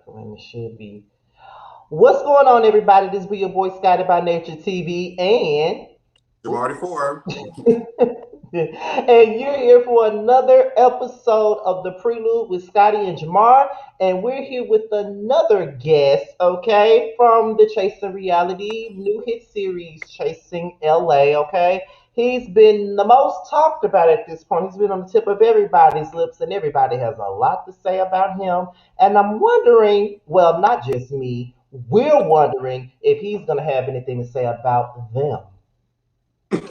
When it should be. What's going on, everybody? This be your boy Scotty by Nature TV, and Jamar 4. and you're here for another episode of the Prelude with Scotty and Jamar, and we're here with another guest, okay, from the Chasing Reality new hit series, Chasing LA, okay. He's been the most talked about at this point. He's been on the tip of everybody's lips, and everybody has a lot to say about him. And I'm wondering, well, not just me, we're wondering if he's going to have anything to say about them.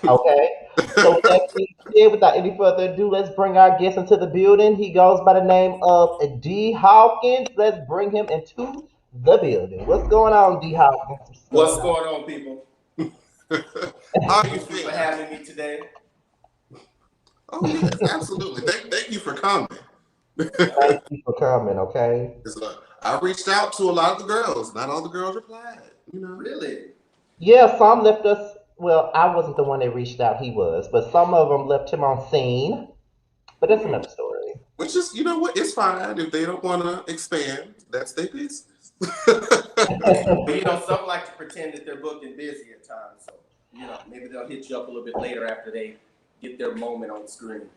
Okay. So with that being said, without any further ado, let's bring our guest into the building. He goes by the name of D. Hawkins. Let's bring him into the building. What's going on, D. Hawkins? What's What's going on? going on, people? How are you Thank you for feeling? having me today. Oh, yes, absolutely. Thank you for coming. Thank you for coming, okay? I reached out to a lot of the girls. Not all the girls replied, you know. Really? Yeah, some left us. Well, I wasn't the one that reached out. He was, but some of them left him on scene. But that's Hmm. another story. Which is, you know what, it's fine. If they don't want to expand, that's their business. But some like to pretend that they're booked and busy at times. So, maybe they'll hit you up a little bit later after they get their moment on screen.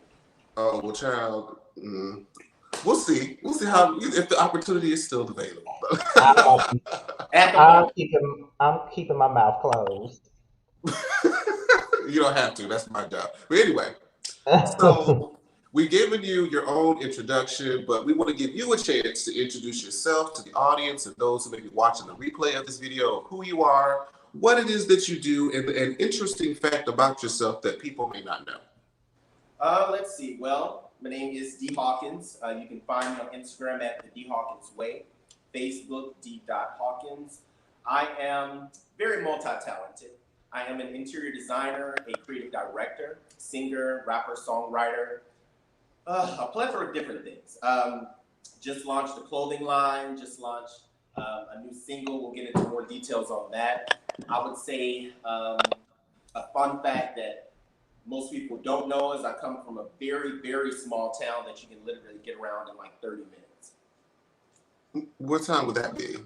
Oh, well, child, we'll see. We'll see how, if the opportunity is still available. I'm, At the I'm moment. keeping my mouth closed. You don't have to. That's my job. But anyway, so we've given you your own introduction, but we want to give you a chance to introduce yourself to the audience and those who may be watching the replay of this video of who you are, what it is that you do, and an interesting fact about yourself that people may not know. Let's see. Well, my name is D. Hawkins. You can find me on Instagram at the D. Hawkins Way, Facebook D. Hawkins. I am very multi-talented. I am an interior designer, a creative director, singer, rapper, songwriter, a plethora of different things. Just launched a clothing line, just launched a new single. We'll get into more details on that. I would say a fun fact that most people don't know is I come from a very, very small town that you can literally get around in like 30 minutes. What time would that be?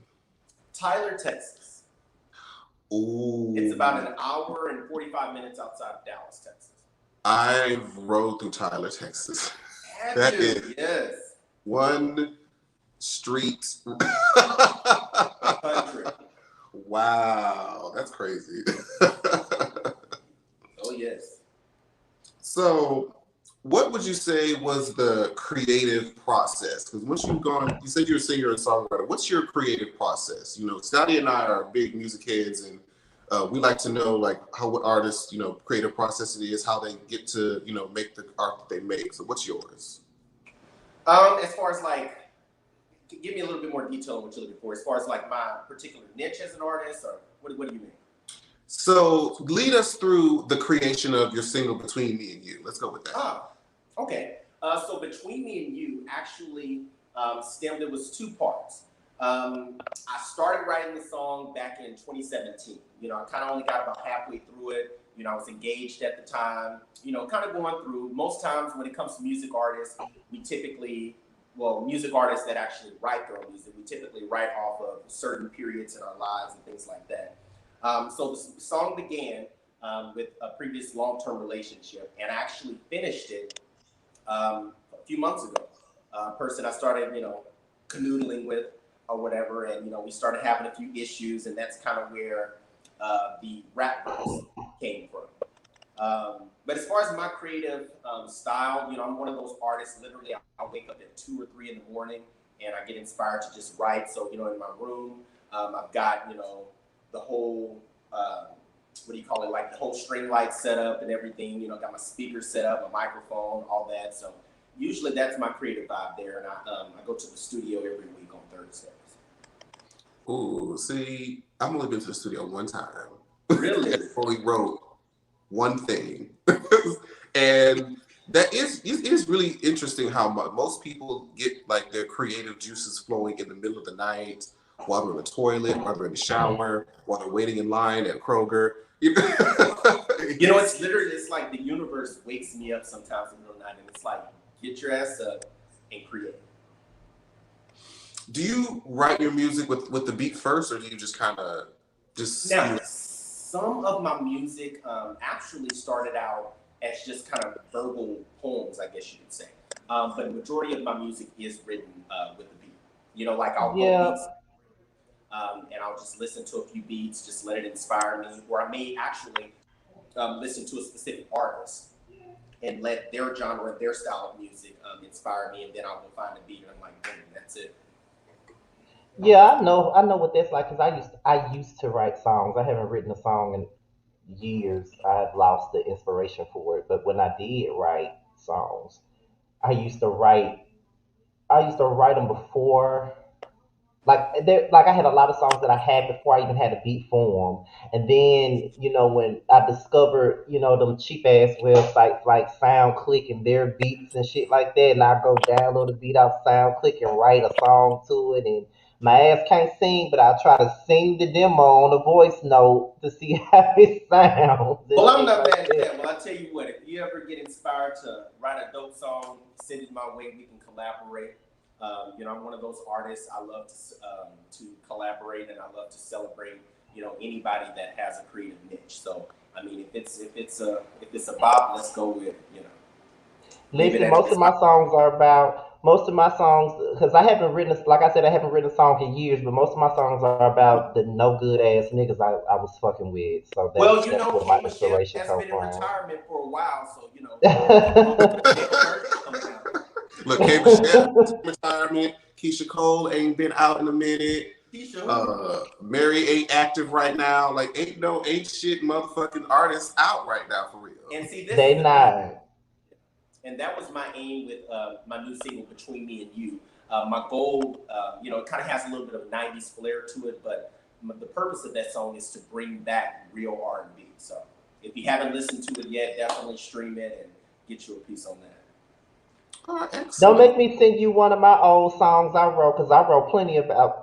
Tyler, Texas. Ooh. It's about an hour and 45 minutes outside of Dallas, Texas. I rode through Tyler, Texas. Have That you? is Yes. one street. Country. Wow, that's crazy. Oh, yes. So, what would you say was the creative process? Because once you've gone, you said you're a singer and songwriter. What's your creative process? You know, Scotty and I are big music heads, and we like to know like how what artists, creative process it is, how they get to, make the art that they make. So, what's yours? As far as like, give me a little bit more detail on what you're looking for. As far as like my particular niche as an artist, or what do you mean? So, lead us through the creation of your single "Between Me and You." Let's go with that. Ah, okay. So Between Me and You actually stemmed, it was two parts. I started writing the song back in 2017. I kind of only got about halfway through it. I was engaged at the time, kind of going through. Most times when it comes to music artists, we typically, well, music artists that actually write their own music, we typically write off of certain periods in our lives and things like that. So the song began with a previous long-term relationship, and I actually finished it a few months ago. A person I started, canoodling with or whatever, and we started having a few issues, and that's kind of where the rap verse came from. But as far as my creative style, I'm one of those artists. Literally, I'll wake up at 2 or 3 in the morning, and I get inspired to just write. So, in my room, I've got the whole what do you call it? Like the whole string light set up and everything. Got my speakers set up, my microphone, all that. So usually that's my creative vibe there, and I go to the studio every week on Thursdays. Ooh, see, I've only been to the studio one time. Really? And only wrote one thing, and that is really interesting how most people get like their creative juices flowing in the middle of the night, while they're in the toilet, while they're in the shower, while they're waiting in line at Kroger. It's like the universe wakes me up sometimes in the middle of the night, and it's like, get your ass up and create. Do you write your music with the beat first, or do you just kind of just Now, some of my music actually started out as just kind of verbal poems, I guess you could say. But the majority of my music is written with the beat. You know, like I'll go Yeah, beats and I'll just listen to a few beats, just let it inspire me. Or I may actually listen to a specific artist and let their genre, their style of music inspire me, and then I'll go find a beat and I'm like, boom, that's it. yeah, I know what that's like because I used to write songs. I haven't written a song in years. I have lost the inspiration for it. But when I did write songs, I used to write. I used to write them before. Like I had a lot of songs that I had before I even had a beat form, and then when I discovered them cheap ass websites like SoundClick and their beats and shit like that, and I go download a beat off SoundClick and write a song to it, and my ass can't sing, but I try to sing the demo on a voice note to see how it sounds and Well, I'm shit not like mad at that. that. Well, I tell you what, if you ever get inspired to write a dope song, send it my way. We can collaborate. I'm one of those artists. I love to collaborate, and I love to celebrate. Anybody that has a creative niche. So, I mean, if it's a bop, let's go with it. Leave it Listen, at most of my songs are about most of my songs because I haven't written like I said I haven't written a song in years, but most of my songs are about the no good ass niggas I was fucking with. So well, that's where my K Michelle inspiration has come been in from. retirement for a while, so keep on next verse coming out. look, K Michelle retirement, Keisha Cole ain't been out in a minute. Keisha, who? Mary ain't active right now. Like ain't shit motherfucking artists out right now for real. And see, this is They the thing. not. And that was my aim with my new single "Between Me and You." My goal, it kind of has a little bit of '90s flair to it, but the purpose of that song is to bring back real R&B. So if you haven't listened to it yet, definitely stream it and get you a piece on that. Oh, Don't excellent. make me sing you one of my old songs I wrote because I wrote plenty about.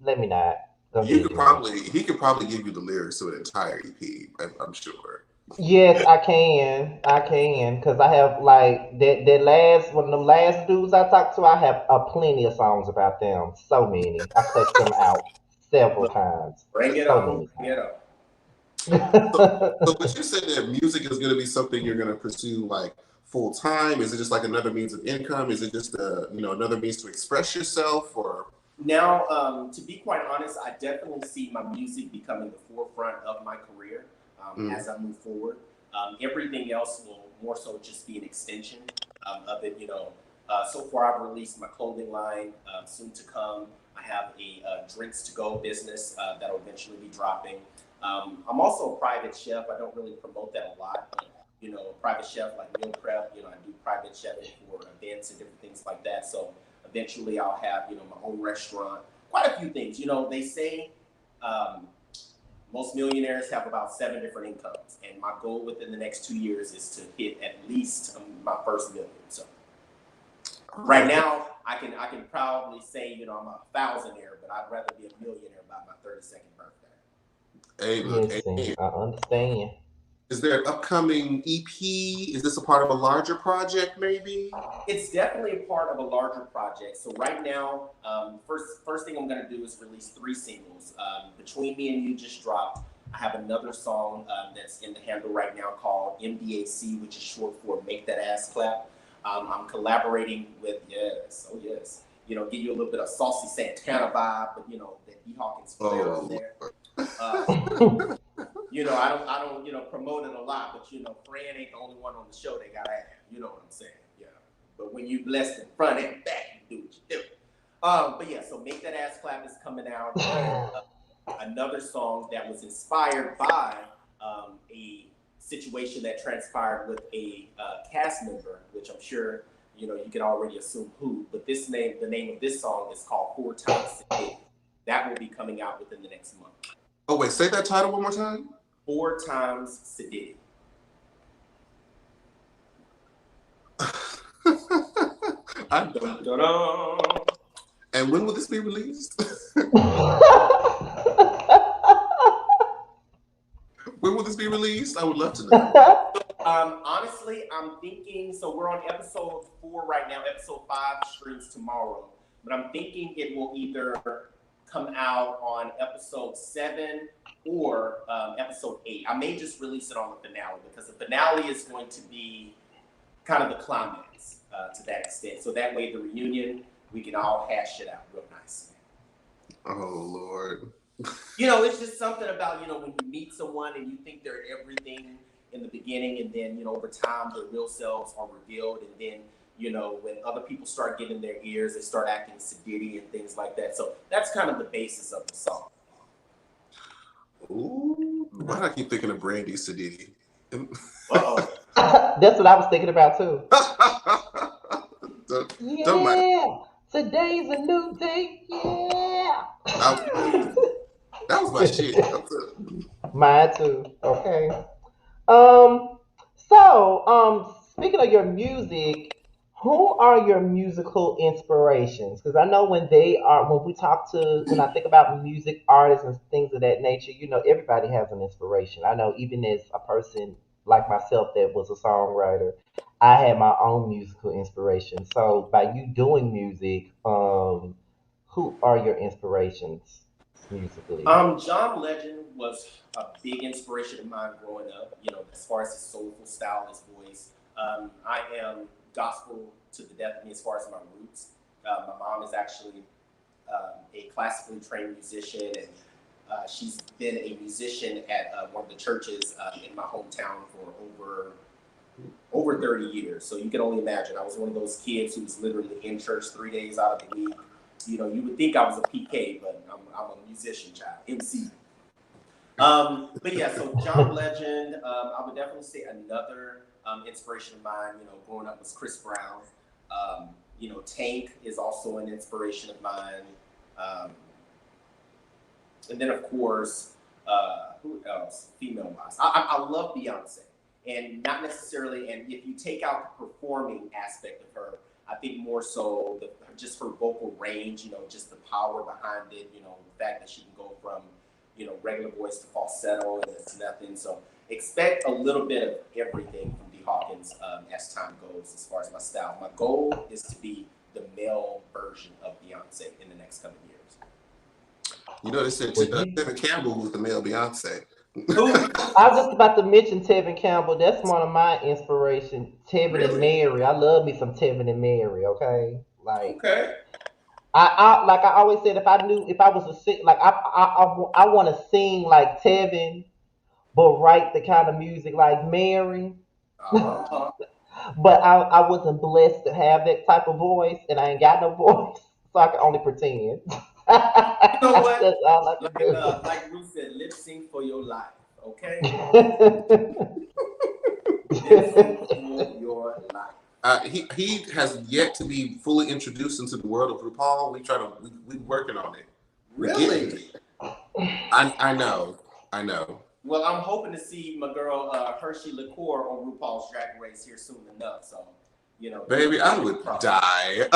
Let me not. Go You ahead, could Jamar. probably he could probably give you the lyrics to an entire EP. I'm sure. Yes, I can. I can, because I have like that last one of them last dudes I talked to. I have plenty of songs about them. So many. I cussed them out several Look, times. bring it So on, many bring it on. So, so times. would you say that music is going to be something you're going to pursue like full time? Is it just like another means of income? Is it just another means to express yourself? Or Now, to be quite honest, I definitely see my music becoming the forefront of my career mm, as I move forward. Everything else will more so just be an extension of it. So far I've released my clothing line. Soon to come, I have a drinks to go business that'll eventually be dropping. I'm also a private chef. I don't really promote that a lot, but private chef like meal prep. I do private chefing for events and different things like that. So eventually I'll have my own restaurant. Quite a few things. They say um, most millionaires have about 7 different incomes, and my goal within the next 2 years is to hit at least my first million. So right oh, now, I can proudly say I'm a thousandaire, but I'd rather be a millionaire by my 32nd birthday. hey, look, Listen, hey, I understand. is there an upcoming EP? Is this a part of a larger project, maybe? It's definitely a part of a larger project. So right now, first thing I'm gonna do is release 3 singles. Between Me and You just dropped. I have another song that's in the handle right now called MDAC, which is short for Make That Ass Clap. I'm collaborating with yes, oh yes, give you a little bit of saucy Santana vibe, but that Hawkins flair on Oh, there. Uh, I don't promote it a lot, but Fran ain't the only one on the show they got to have. You know what I'm saying? Yeah. But when you blessed in front and back, you do what you do. But yeah, so Make That Ass Clap is coming out, and another song that was inspired by a situation that transpired with a cast member, which I'm sure you can already assume who. But the name of this song is called Four Times Today. That will be coming out within the next month. oh wait, say that title one more time. 4 times Sadiddy. I, Dun, dun, dun. and when will this be released? When will this be released? I would love to know. Honestly, I'm thinking. So we're on episode 4 right now. Episode 5 streams tomorrow. but I'm thinking it will either come out on episode 7 or episode 8. I may just release it on the finale because the finale is going to be kind of the climax to that extent. So that way, the reunion, we can all hash it out real nice. Oh, Lord. It's just something about, when you meet someone and you think they're everything in the beginning, and then, over time, their real selves are revealed, and then, when other people start getting their ears, they start acting sedity and things like that. So that's kind of the basis of the song. Ooh, why do I keep thinking of Brandy Sadidi? Uh-oh. That's what I was thinking about too. Don't mind. Yeah, today's a new day. Yeah. That was my shit. Mine too. Okay. Speaking of your music, who are your musical inspirations? Because I know when I think about music artists and things of that nature, everybody has an inspiration. I know even as a person like myself that was a songwriter, I had my own musical inspiration. So by you doing music, who are your inspirations musically? John Legend was a big inspiration of mine growing up, as far as his soulful style, his voice. I am gospel to the death of me as far as my roots. My mom is actually a classically trained musician, and she's been a musician at one of the churches in my hometown for over 30 years. So you can only imagine. I was one of those kids who was literally in church 3 days out of the week. You would think I was a PK, but I'm a musician child, MC. But yeah, so John Legend, I would definitely say another inspiration of mine, growing up was Chris Brown. Tank is also an inspiration of mine. And then, of course, who else? Female-wise. I love Beyonce. And not necessarily, and if you take out the performing aspect of her, I think more so just her vocal range, just the power behind it, the fact that she can go from, regular voice to falsetto and it's nothing. So expect a little bit of everything from D. Hawkins as time goes as far as my style. My goal is to be the male version of Beyonce in the next couple of years. They said Tevin Campbell was the male Beyonce. I was just about to mention Tevin Campbell. That's one of my inspirations. Tevin and Mary. I love me some Tevin and Mary. Okay, Okay. I always said, if I was a sing, I want to sing like Tevin, but write the kind of music like Mary. Uh-huh. But I wasn't blessed to have that type of voice, and I ain't got no voice, so I can only pretend. You know what? That's all I can do. Like Ruth said, lip sync for your life, okay? Lip sync for your life. He has yet to be fully introduced into the world of RuPaul. We working on it. Really? I know. Well, I'm hoping to see my girl Hershey Liqueur on RuPaul's Drag Race here soon enough. So, baby, I would die.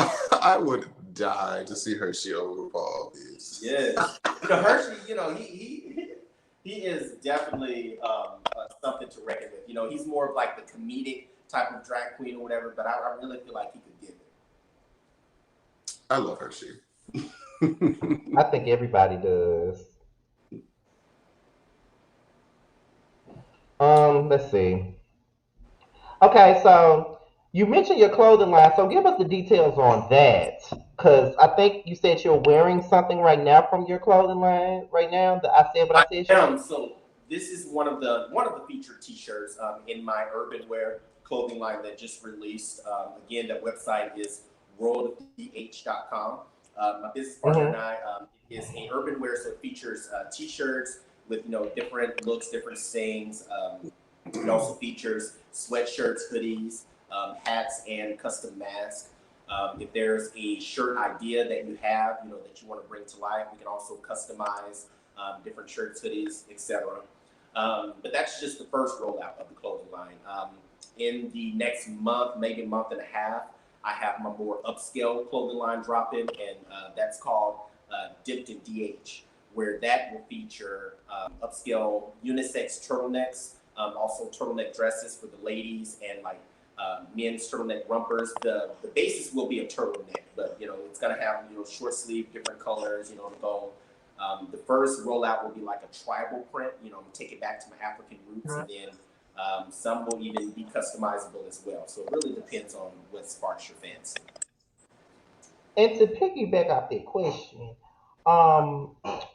I would die to see Hershey on RuPaul. Yes. Hershey, he is definitely something to reckon with. He's more of like the comedic type of drag queen or whatever, but I really feel like he could give it. I love Hershey. I think everybody does. Let's see. Okay, so you mentioned your clothing line, so give us the details on that. Because I think you said you're wearing something right now from your clothing line right now. That I said what I said. So this is one of the featured T-shirts in my urban wear clothing line that just released. Again, that website is worldofdh.com. My business partner and I is a urban wear, so it features T-shirts with different looks, different sayings. It also features sweatshirts, hoodies, hats, and custom masks. If there's a shirt idea that you have, that you want to bring to life, we can also customize different shirts, hoodies, etc. But that's just the first rollout of the clothing line. In the next month, maybe a month and a half, I have my more upscale clothing line dropping, and that's called Dipped in DH, where that will feature upscale unisex turtlenecks, also turtleneck dresses for the ladies, and men's turtleneck rompers. The basis will be a turtleneck, but it's gonna have short sleeve, different colors, to go. The first rollout will be like a tribal print, take it back to my African roots, and then some will even be customizable as well. So it really depends on what sparks your fancy. And to piggyback off that question, um,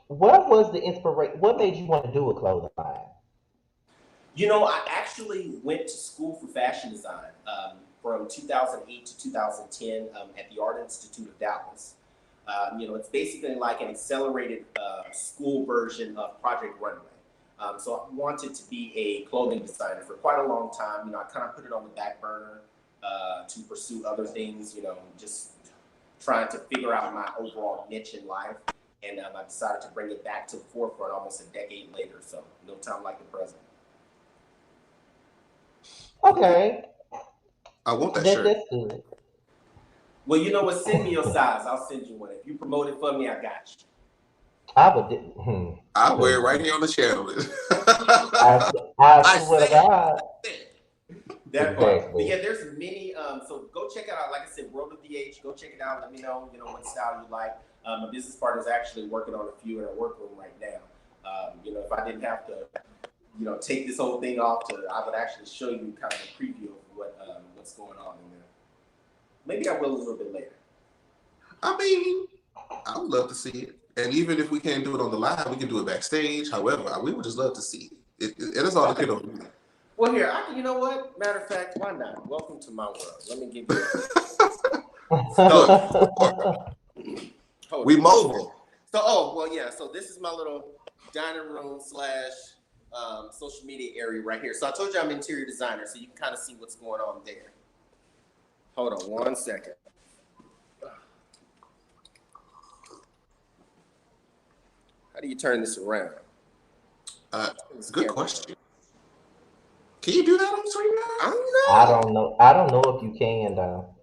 what was the inspiration? What made you want to do a clothing line? I actually went to school for fashion design from 2008 to 2010 at the Art Institute of Dallas. It's basically like an accelerated school version of Project Runway. So I wanted to be a clothing designer for quite a long time. I kind of put it on the back burner to pursue other things, just trying to figure out my overall niche in life. And I decided to bring it back to the forefront almost a decade later. So no time like the present. Okay, I want that that shirt. that's good. Well, you know what? Send me your size. I'll send you one. If you promote it for me, I got you. I would. I wear it right here on the channel. I, I I swear to said, God. That part. But Exactly. yeah, there's many. So go check it out. Like I said, World of DH. Go check it out. Let me know. What style you like. My business partner is actually working on a few in our workroom right now. If I didn't have to, take this whole thing off, I would actually show you kind of a preview of what's going on in there. Maybe I will a little bit later. I mean, I would love to see it. And even if we can't do it on the live, we can do it backstage. However, we would just love to see it. It is all depend on me. Well, here, you know what? Matter of fact, why not? Welcome to my world. Let me give you We mobile. So this is my little dining room / social media area right here. So I told you I'm interior designer, so you can kind of see what's going on there. Hold on 1 second. How do you turn this around? Good question. Can you do that on stream? I don't know. I don't know if you can though.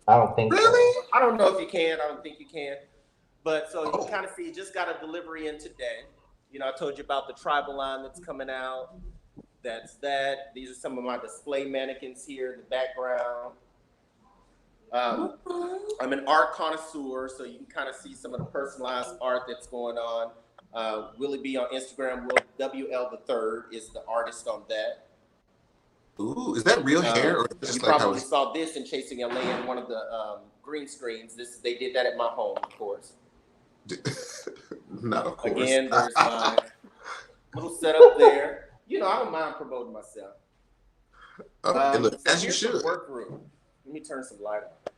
I don't think Really? I don't know if you can. I don't think you can. But so you can kind of see, just got a delivery in today. I told you about the tribal line that's coming out. That's that. These are some of my display mannequins here in the background. I'm an art connoisseur, so you can kind of see some of the personalized art that's going on. Will it be on Instagram? WL the Third is the artist on that. Ooh, is that real hair or just you like probably how saw this in Chasing LA in one of the green screens. They did that at my home, of course. Not of course. Again, there's my little setup there. I don't mind promoting myself. Look, So as you here's should. the workroom. Let me turn some light on.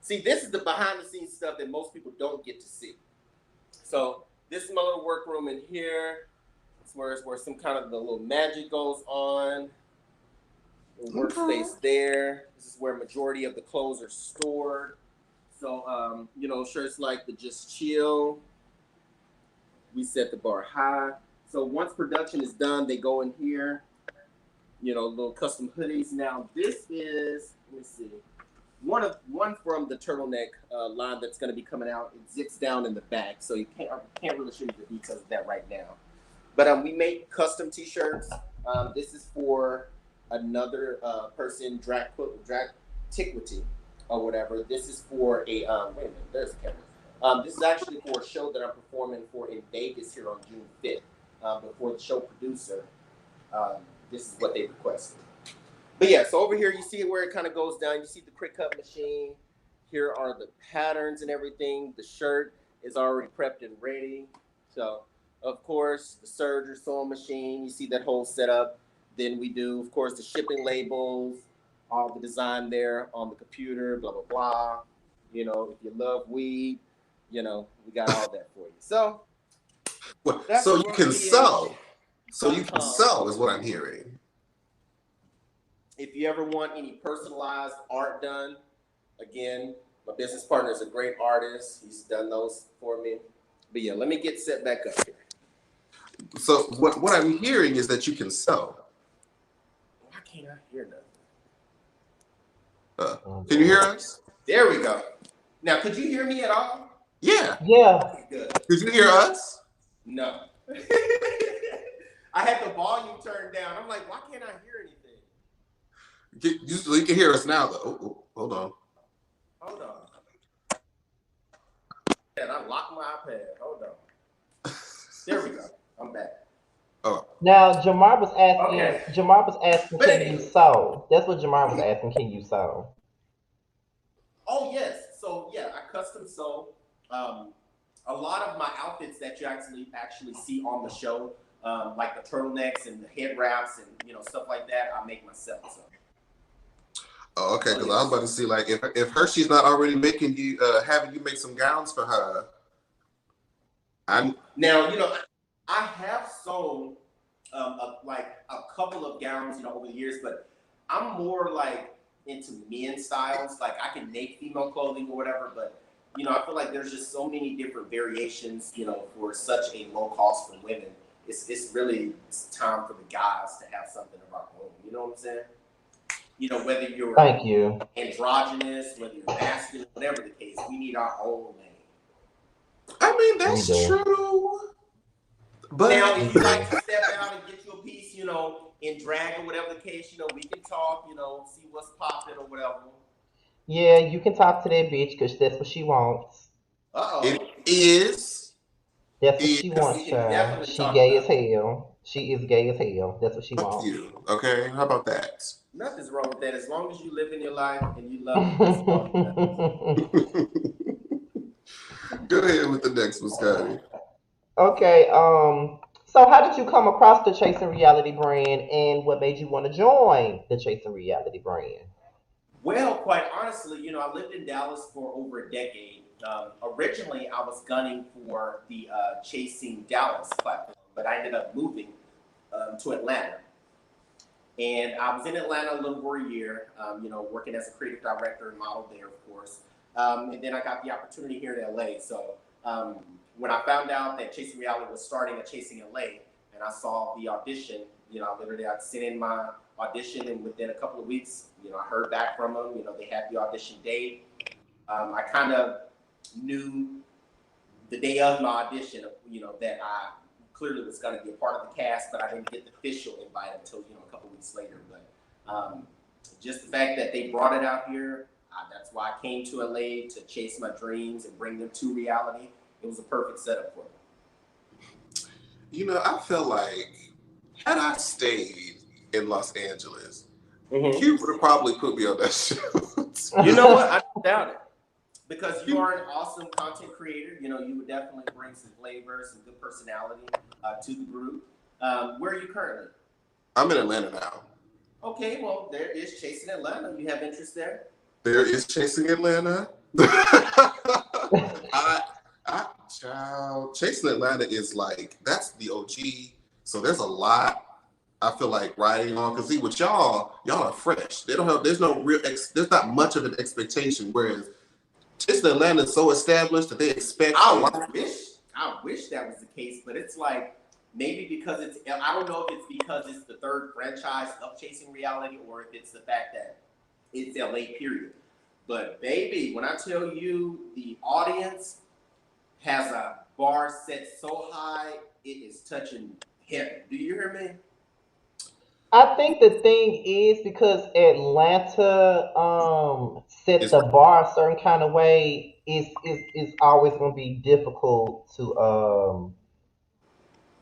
See, this is the behind the scenes stuff that most people don't get to see. So this is my little workroom in here. It's where some kind of the little magic goes on. Little workspace there. This is where majority of the clothes are stored. So, shirts like the Just Chill. We set the bar high. So once production is done, they go in here. Little custom hoodies. Now this is, let me see, one from the turtleneck line that's going to be coming out. It zips down in the back, so I can't really show you the details of that right now. But we make custom T-shirts. This is for another person, Dractiquity or whatever. This is for a wait a minute, there's a camera. This is actually for a show that I'm performing for in Vegas here on June 5th. But for the show producer, this is what they requested. But yeah, so over here you see where it kind of goes down. You see the quick cut machine. Here are the patterns and everything. The shirt is already prepped and ready. So of course the serger sewing machine. You see that whole setup. Then we do, of course, the shipping labels, all the design there on the computer. Blah blah blah. If you love weed, we got all that for you. So. So you can sew. So you can sew is what I'm hearing. If you ever want any personalized art done, again, my business partner is a great artist. He's done those for me. But yeah, let me get set back up here. So what I'm hearing is that you can sew. Why can't I hear nothing? Can you hear us? There we go. Now, could you hear me at all? Yeah. Yeah. Okay, good. Could you hear us? No. I had the volume turned down. I'm like, why can't I hear anything? You can hear us now, though. Hold on. Hold on. And I locked my iPad. Hold on. There we go. I'm back. Oh, Now Jamar was asking. Okay. Jamar was asking, But can you anyway. sew? That's what Jamar was asking. Can you sew? Oh yes. So yeah, I custom sew. Um, a lot of my outfits that you actually see on the show, like the turtlenecks and the head wraps and stuff like that, I make myself. So. oh okay. So Because I was yes. about to see like if Hershey's not already making you having you make some gowns for her. I'm Now I have sewn like a couple of gowns over the years, but I'm more like into men styles. Like I can make female clothing or whatever, but I feel like there's just so many different variations, for such a low cost for women. It's time for the guys to have something of our own. You know what I'm saying? Whether you're Thank you. androgynous, whether you're masculine, whatever the case, we need our own lane. I mean, We that's do. true. But Now, if you like to step out and get you a piece, in drag or whatever the case, we can talk, see what's popping or whatever. Yeah, you can talk to that bitch because that's what she wants. it Uh-oh. is That's what she is We wants, can child. definitely She talk gay as about it. hell. She is gay as hell. That's what she fuck wants. you. Okay, how about that? Nothing's wrong with that. As long as you live in your life and you love it, that's all that matters. Go ahead with the next one, Scotty. Okay, so how did you come across the Chasing Reality brand and what made you want to join the Chasing Reality brand? Well, quite honestly, I lived in Dallas for over a decade. Originally, I was gunning for the Chasing Dallas platform, but I ended up moving to Atlanta. And I was in Atlanta a little over a year, working as a creative director and model there, of course. And then I got the opportunity here in LA. So when I found out that Chasing Reality was starting at Chasing LA, and I saw the audition, I sent in my audition, and within a couple of weeks, I heard back from them. They had the audition date. I kind of knew the day of my audition, that I clearly was going to be a part of the cast, but I didn't get the official invite until a couple weeks later. But just the fact that they brought it out here, that's why I came to LA to chase my dreams and bring them to reality. It was a perfect setup for me. I felt like had I stayed in Los Angeles, Mm-hmm. Q would have probably put me on that show. You know what? I don't doubt it. Because you are an awesome content creator, you would definitely bring some flavor, some good personality to the group. Where are you currently? I'm in Atlanta now. Okay, well, there is Chasing Atlanta. You have interest there? There is Chasing Atlanta. Child, Chasing Atlanta is like, that's the OG. So there's a lot I feel like riding on. Because see, with y'all are fresh. They don't have, there's no real, there's not much of an expectation. Whereas Chasing Atlanta is so established that they expect a lot. I wish that was the case, but it's like, maybe because I don't know if it's because it's the third franchise of Chasing Reality or if it's the fact that it's LA period. But baby, when I tell you the audience has a bar set so high, it is touching heaven. Do you hear me? I think the thing is because Atlanta set It's the bar a certain kind of way, is always gonna be difficult to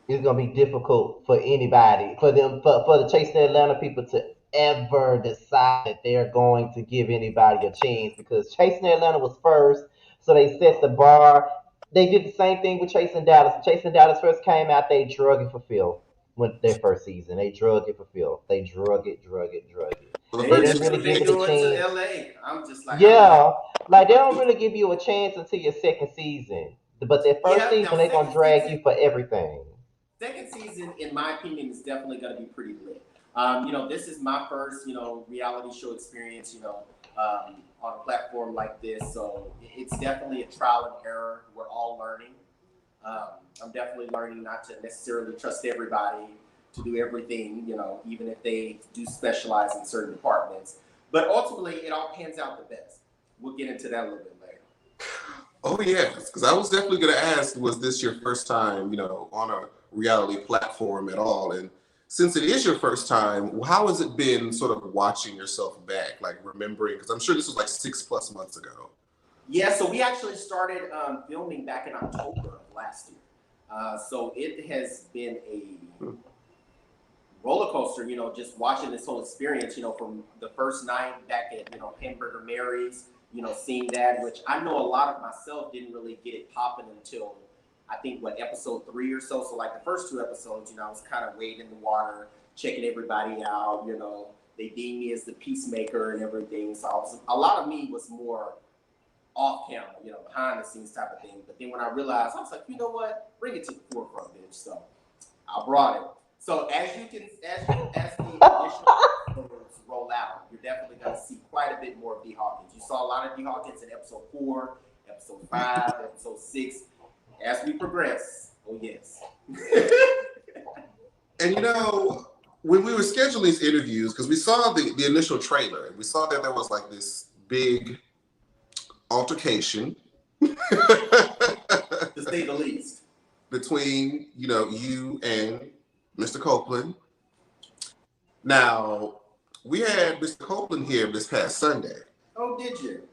it's gonna be difficult for anybody, for them, for the Chasing Atlanta people to ever decide that they're going to give anybody a chance because Chasing Atlanta was first, so they set the bar. They did the same thing with Chasing Dallas. When Chasing Dallas first came out, they drug it for Phil. When their first season, they drug it for Phil. They drug it, drug it, drug it. well, the And They first this didn't is really what give they it a doing to chance. LA. I'm just like, I'm not. Yeah, like they don't really give you a chance until your second season. But their first Yeah, season, now they're gonna drag you for everything. second season, in my opinion, is definitely going to be pretty lit. This is my first, reality show experience, on a platform like this. So it's definitely a trial and error. We're all learning. Um, I'm definitely learning not to necessarily trust everybody to do everything, even if they do specialize in certain departments. But ultimately, it all pans out the best. We'll get into that a little bit later. Oh yes, because I was definitely going to ask, was this your first time, on a reality platform at all? And since it is your first time, how has it been sort of watching yourself back, like remembering? Because I'm sure this was like 6+ months ago. Yeah, so we actually started filming back in October of last year. So it has been a roller coaster, just watching this whole experience, from the first night back at, Hamburger Mary's, seeing that, which I know a lot of myself didn't really get it popping until I think episode 3 or so. So like the first 2 episodes, I was kind of wading in the water, checking everybody out, they deemed me as the peacemaker and everything. So a lot of me was more off camera, behind the scenes type of thing. But then when I realized, I was like, you know what? Bring it to the forefront, bitch. So I brought it. So as the additional episodes roll out, you're definitely going to see quite a bit more of D. Hawkins. You saw a lot of D. Hawkins in episode 4, episode 5, episode 6. As we progress, oh yes. And when we were scheduling these interviews, because we saw the initial trailer, and we saw that there was like this big altercation, to say the least, between you and Mr. Copeland. Now, we had Mr. Copeland here this past Sunday. Oh, did you?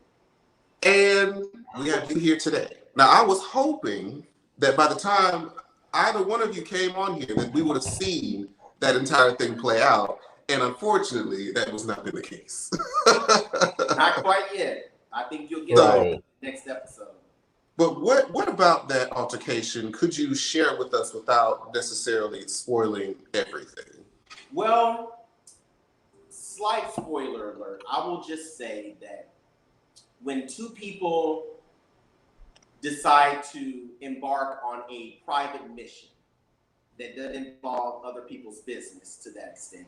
And we have you here today. Now, I was hoping that by the time either one of you came on here, that we would have seen that entire thing play out. And unfortunately, that was not been the case. Not quite yet. I think you'll get it next episode. But what about that altercation could you share with us without necessarily spoiling everything? Well, slight spoiler alert. I will just say that when 2 people decide to embark on a private mission that doesn't involve other people's business to that extent,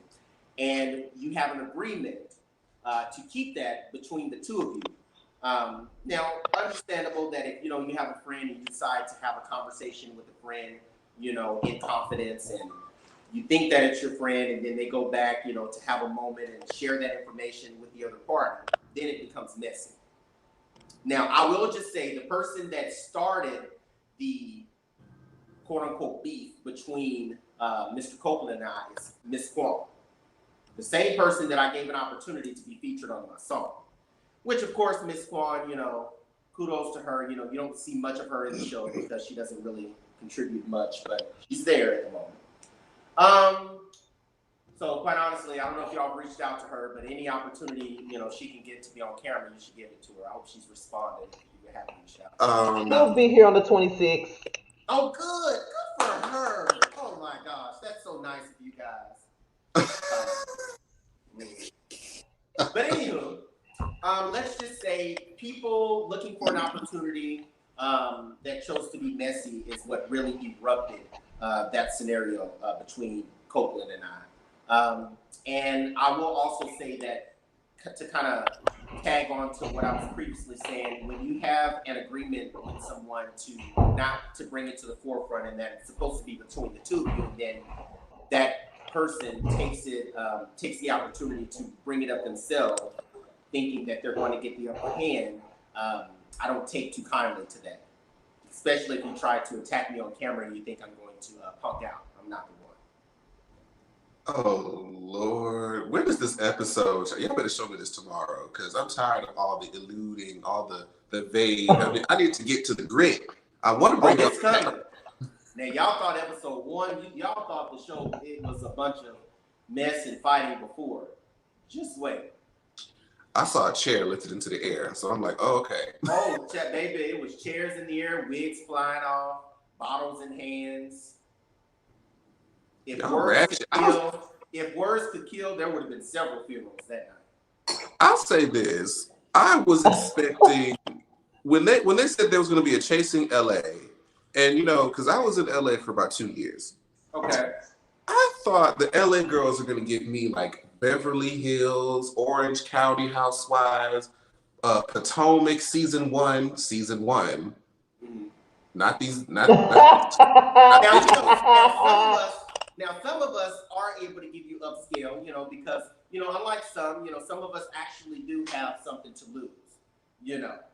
and you have an agreement to keep that between the 2 of you. Now, understandable that if you have a friend and you decide to have a conversation with a friend, in confidence, and you think that it's your friend, and then they go back, to have a moment and share that information with the other party, then it becomes messy. Now, I will just say the person that started the quote-unquote beef between Mr. Copeland and I is Miss Kwan, the same person that I gave an opportunity to be featured on my song. Which, of course, Miss Kwan, kudos to her. You don't see much of her in the show because she doesn't really contribute much, but she's there at the moment. So quite honestly, I don't know if y'all reached out to her, but any opportunity, she can get to be on camera, you should give it to her. I hope she's responded if you haven't reached out. She'll be here on the 26th. Oh, good. Good for her. Oh, my gosh. That's so nice of you guys. But anywho, let's just say people looking for an opportunity that chose to be messy is what really erupted that scenario between Copeland and I. And I will also say that to kind of tag on to what I was previously saying, when you have an agreement with someone to not to bring it to the forefront and that it's supposed to be between the 2 of you, and then that person takes the opportunity to bring it up themselves, thinking that they're going to get the upper hand, I don't take too kindly to that. Especially if you try to attack me on camera and you think I'm going to punk out. I'm not the one. Oh, Lord. When is this episode? Y'all better show me this tomorrow, because I'm tired of all the eluding, all the vague. I need to get to the grit. I want to bring up coming. Now, y'all thought episode 1, y'all thought the show, it was a bunch of mess and fighting before. Just wait. I saw a chair lifted into the air, so I'm like, oh, okay. Oh, baby, it was chairs in the air, wigs flying off, bottles in hands. If words could kill, there would have been several funerals that night. I'll say this. I was expecting, when they said there was going to be a Chasing LA, and because I was in LA for about 2 years. Okay. I thought the LA girls are going to give me like Beverly Hills, Orange County Housewives, Potomac season one. Mm-hmm. Not these. Not Now, some of us are able to give you upscale, because, unlike some of us actually do have something to lose.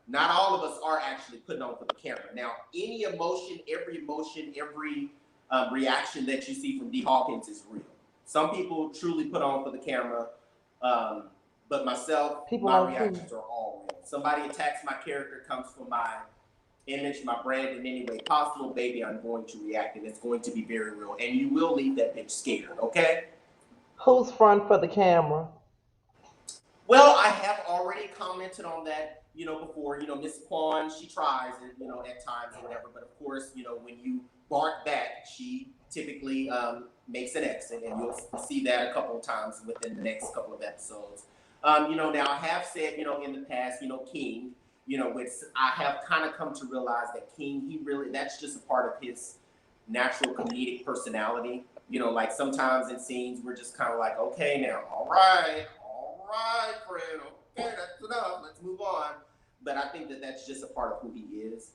Not all of us are actually putting on for the camera. Now, every emotion, every reaction that you see from D. Hawkins is real. Some people truly put on for the camera, But myself, People my like who? reactions are all real. Somebody attacks my character, comes from my image, my brand in any way possible, baby, I'm going to react, and it's going to be very real. And you will leave that bitch scared, okay? Who's front for the camera? Well, I have already commented on that, before. Miss Quan, she tries, at times or whatever. But of course, when you bark back, she typically makes an exit, and you'll see that a couple of times within the next couple of episodes. Now I have said, in the past, King, which I have kind of come to realize that King, that's just a part of his natural comedic personality. Like sometimes in scenes, we're just kind of like, okay, now, all right, friend, okay, that's enough, let's move on. But I think that that's just a part of who he is.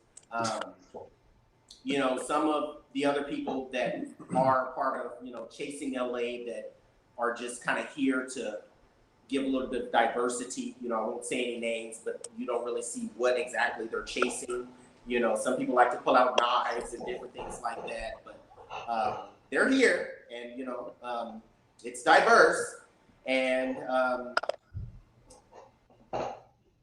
Some of the other people that are part of, Chasing LA that are just kind of here to give a little bit of diversity. I won't say any names, but you don't really see what exactly they're chasing. Some people like to pull out knives and different things like that, but they're here, and it's diverse. And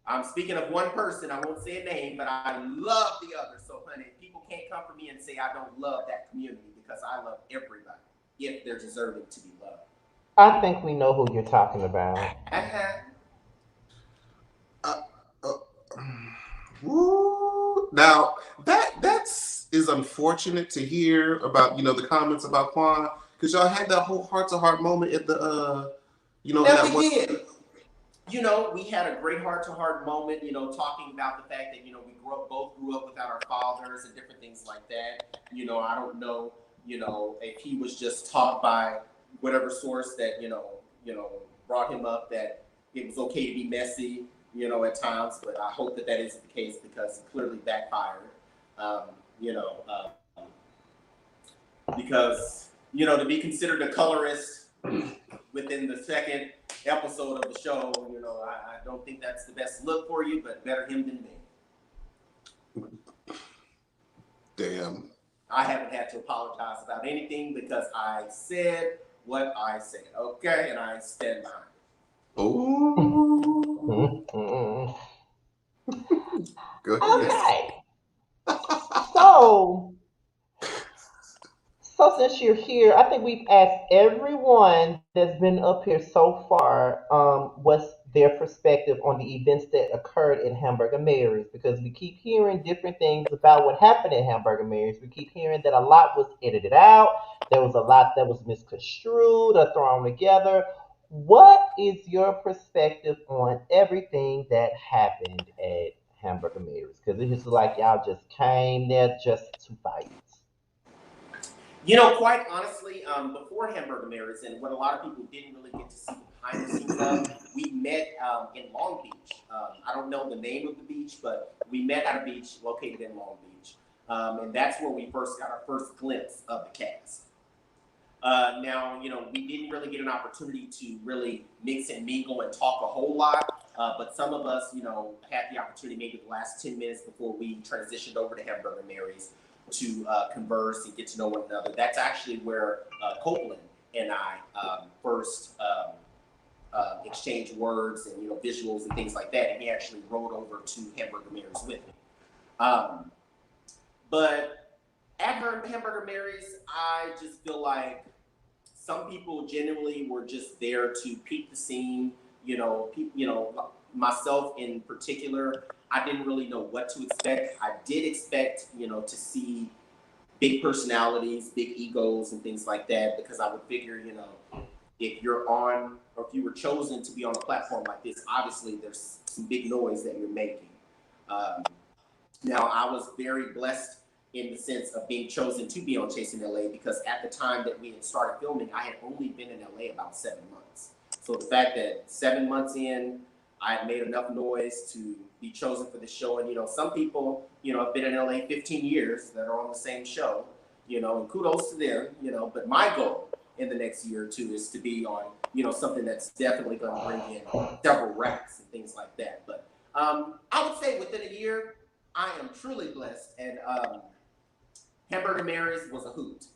I'm speaking of one person. I won't say a name, but I love the other. So, honey, people can't come for me and say I don't love that community, because I love everybody if they're deserving to be loved. I think we know who you're talking about. Uh, uh, woo. Now that's is unfortunate to hear about the comments about Quan, because y'all had that whole heart to heart moment at the That that we one. did. We had a great heart-to-heart moment, talking about the fact that, we both grew up without our fathers and different things like that. I don't know, if he was just taught by whatever source that, brought him up, that it was okay to be messy, at times, but I hope that that isn't the case, because it clearly backfired. Um, you know, um, because, to be considered a colorist within the second episode of the show, I don't think that's the best look for you, but better him than me. Damn. I haven't had to apologize about anything, because I said what I said, okay? And I stand behind it. Oh. Go All ahead. right. So, so since you're here, I think we've asked everyone that's been up here so far, what's their perspective on the events that occurred in Hamburger Mary's, because we keep hearing different things about what happened in Hamburger Mary's. We keep hearing that a lot was edited out. There was a lot that was misconstrued or thrown together. What is your perspective on everything that happened at Hamburger Mary's? Because it's just like y'all just came there just to fight. Quite honestly, before Hamburger Mary's, and what a lot of people didn't really get to see the behind the scenes of, we met in Long Beach. I don't know the name of the beach, but we met at a beach located in Long Beach. And that's where we first got our first glimpse of the cast. Now, we didn't really get an opportunity to really mix and mingle and talk a whole lot, but some of us, had the opportunity maybe the last 10 minutes before we transitioned over to Hamburger Mary's to converse and get to know one another. That's actually where Copeland and I first exchanged words and visuals and things like that, and he actually rode over to Hamburger Mary's with me. But at Hamburger Mary's, I just feel like some people genuinely were just there to peep the scene. Myself in particular, I didn't really know what to expect. I did expect, to see big personalities, big egos, and things like that, because I would figure, if you're on, or if you were chosen to be on a platform like this, obviously there's some big noise that you're making. Now, I was very blessed in the sense of being chosen to be on Chasing LA, because at the time that we had started filming, I had only been in LA about 7 months. So the fact that 7 months in, I had made enough noise to be chosen for the show. And, some people, have been in LA 15 years that are on the same show, and kudos to them, but my goal in the next year or two is to be on, something that's definitely going to bring in several racks and things like that. But I would say within a year, I am truly blessed, and Hamburger Mary's was a hoot.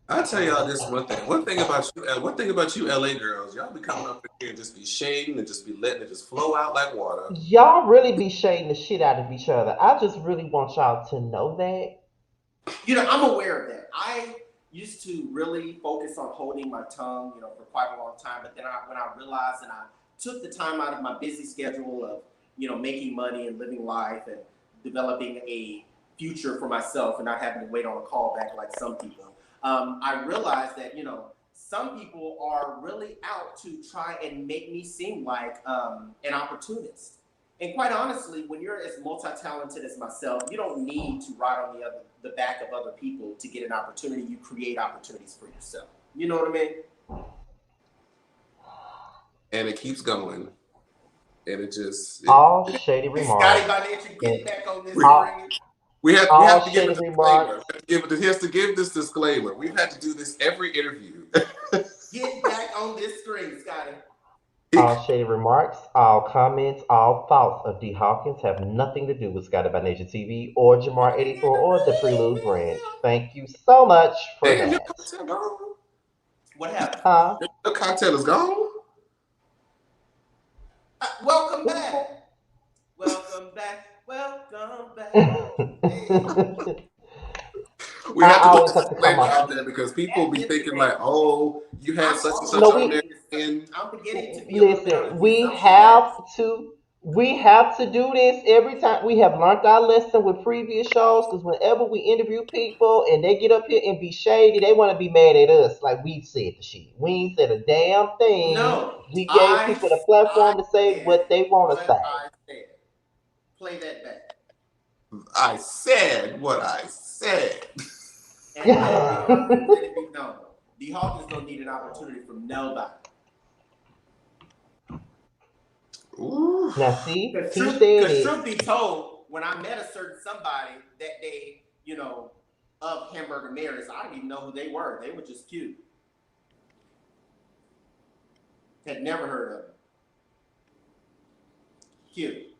I tell y'all this one thing. One thing about you LA girls, y'all be coming up in here and just be shading and just be letting it just flow out like water. Y'all really be shading the shit out of each other. I just really want y'all to know that. I'm aware of that. I used to really focus on holding my tongue, for quite a long time. But then when I realized and I took the time out of my busy schedule of, making money and living life and developing a future for myself and not having to wait on a call back like some people, I realized that, some people are really out to try and make me seem like an opportunist. And quite honestly, when you're as multi-talented as myself, you don't need to ride on the back of other people to get an opportunity. You create opportunities for yourself. You know what I mean? And it keeps going. And it just All shady And Scotty remarks. by nature, get back on this All, screen. we have all to give a shady remarks. disclaimer. He has to give this disclaimer. We've had to do this every interview. Get back on this screen, Scotty. All shady remarks, all comments, all thoughts of D. Hawkins have nothing to do with Scotty by Nature TV or Jamar 84 or the Prelude branch. Thank you so much for Damn, your that. content gone? What happened? Huh? Your content is gone? Welcome back. Welcome back. Welcome back. Hey. We I have to put always the have to come disclaimer out up. there because people be thinking like, oh, you had such and such No, on there. And I'm beginning to be a little bit listen, on the assumption that we have to do this every time. We have learned our lesson with previous shows because whenever we interview people and they get up here and be shady, they want to be mad at us like we said the shit. We ain't said a damn thing. no. We gave people the platform to say said what they want to what say. I said. Play that back. I said what I said. And let it be known. The Hawkins don't need an opportunity from nobody. Ooh. Now see, Because he truth, said it. truth be told, when I met a certain somebody that day, of Hamburger Mary's, I didn't even know who they were. They were just cute. Had never heard of them. Cute.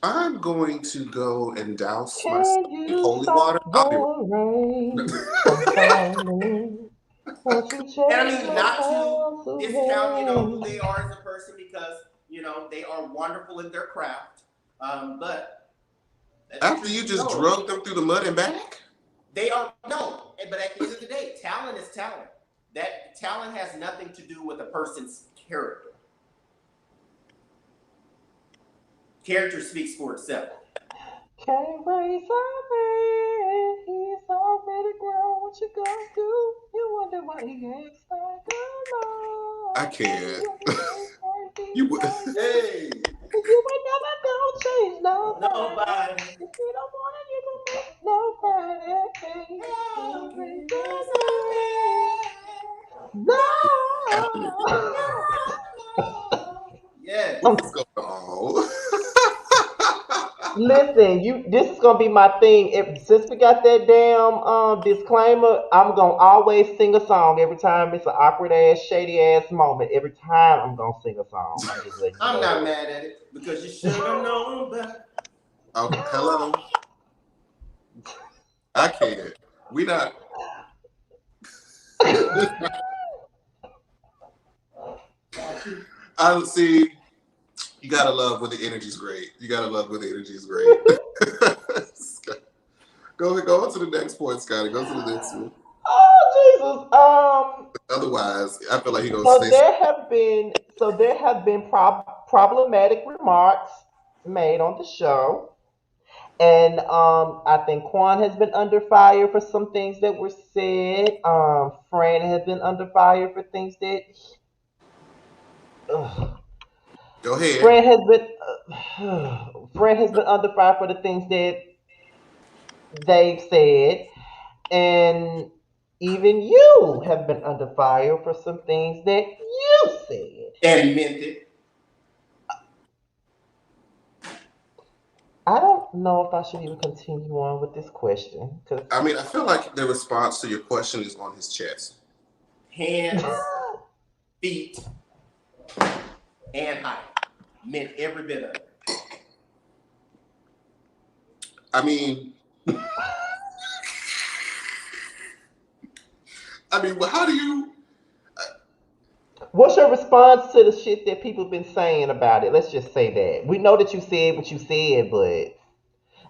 I'm going to go and douse Can myself in you holy water. stop I'll be the rain from falling? Won't you And I change mean, my not to clothes discount, who again? they are as a person because, they are wonderful in their craft. But after you just drug them through the mud and back? They are, no. But at the end of the day, talent is talent. That talent has nothing to do with a person's character. Character speaks for itself. Can't raise a man, he's already grown. What you gonna do? You wonder why he acts like a mom. I can't. You would. Hey. You ain't never gonna change Nobody. If you don't want it, you don't make nobody. Can't raise a man. No. Yeah. What's going on? Listen, this is gonna be my thing. Since we got that damn disclaimer, I'm gonna always sing a song every time it's an awkward ass, shady ass moment. Every time I'm gonna sing a song. I'm not mad at it because you should have known better. Oh, hello. I can't. We not. I see. You gotta love when the energy's great. Go on to the next point, Scotty. Go to the next one. Oh Jesus. Otherwise, I feel like he gonna So say. there have been problematic remarks made on the show, and I think Quan has been under fire for some things that were said. Fran has been under fire for things that. Ugh. Go ahead. Fran has been under fire for the things that they've said, and even you have been under fire for some things that you said. And meant it. I don't know if I should even continue on with this question because I mean, I feel like the response to your question is on his chest. Hands, feet, and height. Meant every bit of it. I mean, I mean, how do you? What's your response to the shit that people been saying about it? Let's just say that. We know that you said what you said, but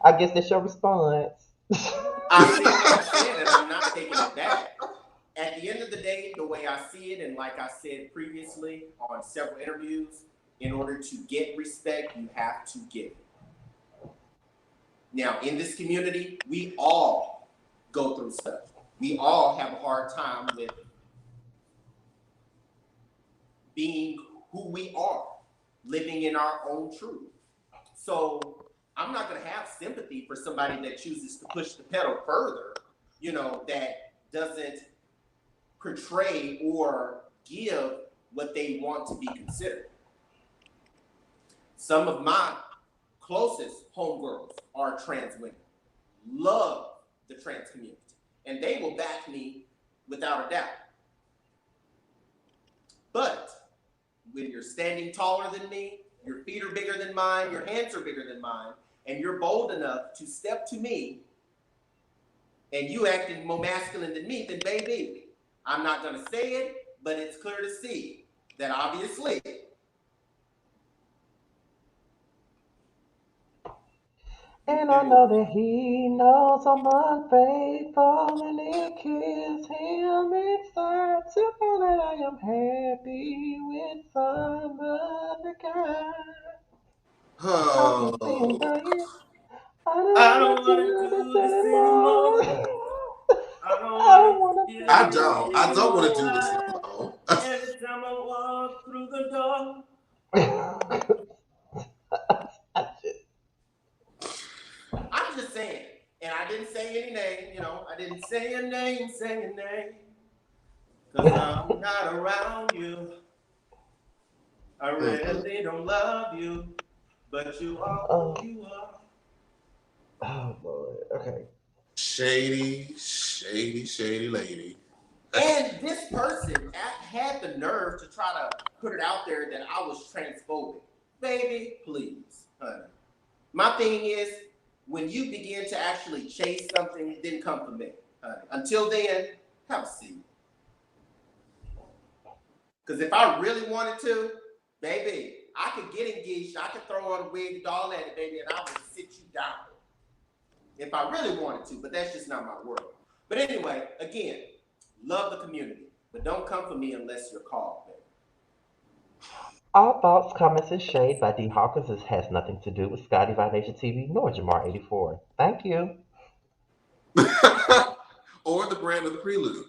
I guess that's your response. I said what I said, and I'm not taking it back. At the end of the day, the way I see it, and like I said previously on several interviews, in order to get respect, you have to give it. Now, in this community, we all go through stuff. We all have a hard time with being who we are, living in our own truth. So I'm not going to have sympathy for somebody that chooses to push the pedal further, that doesn't portray or give what they want to be considered. Some of my closest homegirls are trans women, love the trans community, and they will back me without a doubt. But when you're standing taller than me, your feet are bigger than mine, your hands are bigger than mine, and you're bold enough to step to me, and you acting more masculine than me, then baby, I'm not going to say it, but it's clear to see that obviously. And I know that he knows I'm unfaithful and it kills him inside to know that I am happy with some other guy. I can see Oh, by it. I don't I wanna don't want to do this do this anymore. anymore. I don't I want don't to wanna feel do I this don't. I don't want to do this anymore. no more. every time I walk through the door. I just, I'm just saying, and I didn't say any name, I didn't say a name, because I'm not around you. I really don't love you, but you are oh, who you are. oh Lord. Okay. Shady, shady, shady lady. And this person had the nerve to try to put it out there that I was transphobic. Baby, please, honey. My thing is, when you begin to actually chase something, then come for me, honey. Until then, have a seat. Because if I really wanted to, baby, I could get engaged, I could throw on a wig, all that, baby, and I would sit you down. If I really wanted to, but that's just not my world. But anyway, again, love the community, but don't come for me unless you're called, baby. All thoughts, comments, and shade by D. Hawkins has nothing to do with Scotty by Nation TV nor Jamar 84. Thank you. Or the brand of the Prelude.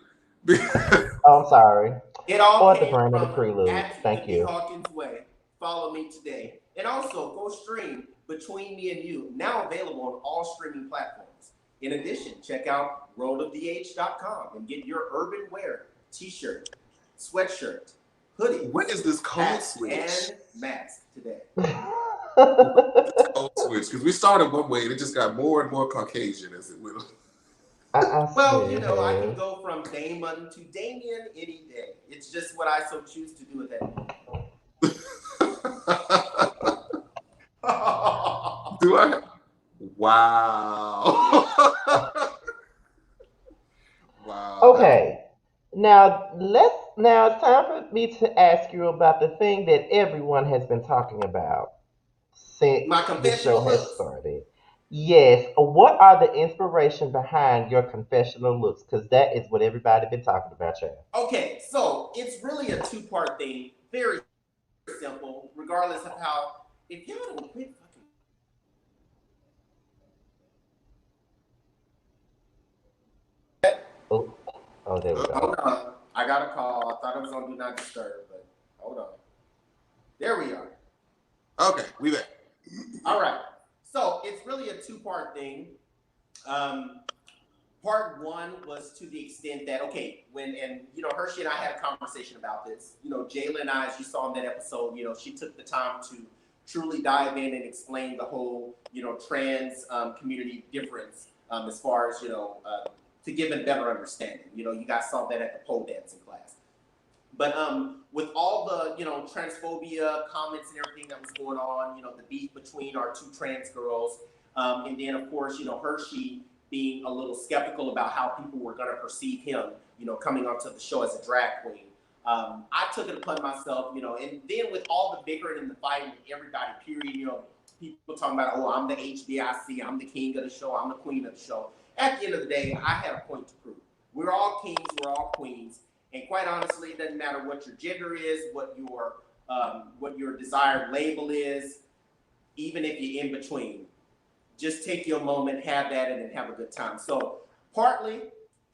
Oh, I'm sorry. It all Or the came brand of the from prelude. at the Thank D you. Hawkins way. Follow me today. And also go stream Between Me and You, now available on all streaming platforms. In addition, check out rollofdh.com and get your urban wear t-shirt, sweatshirt, hoodie, What is this code hat, switch? and mask today. Code switch. Because we started one way and it just got more and more Caucasian as it went. I Well, swear it I can has. go from Damon to Damien any day. It's just what I so choose to do at that moment. Do I? Wow. Wow. Okay. Now it's time for me to ask you about the thing that everyone has been talking about since My the show confessional has looks. started. Yes. What are the inspiration behind your confessional looks? Because that is what everybody been talking about, child. Okay, so it's really a two-part thing. Very simple, regardless of how. If y'all don't quit fucking. Oh, oh, there we Hold go. on. I got a call. I thought it was on Do Not Disturb, but hold on. There we are. Okay, we back. All right. So it's really a two-part thing. Part one was to the extent that, okay, Hershey and I had a conversation about this. Jayla and I, as you saw in that episode, she took the time to truly dive in and explain the whole, trans community difference as far as, to give a better understanding. You guys saw that at the pole dancing class. But with all the, transphobia comments and everything that was going on, the beef between our two trans girls, and then, of course, Hershey being a little skeptical about how people were going to perceive him, coming onto the show as a drag queen. I took it upon myself, and then with all the bickering and the fighting with everybody, period, people talking about, oh, I'm the HBIC, I'm the king of the show, I'm the queen of the show. At the end of the day, I had a point to prove. We're all kings, we're all queens, and quite honestly, it doesn't matter what your gender is, what your desired label is, even if you're in between. Just take your moment, have at it, and have a good time. So partly,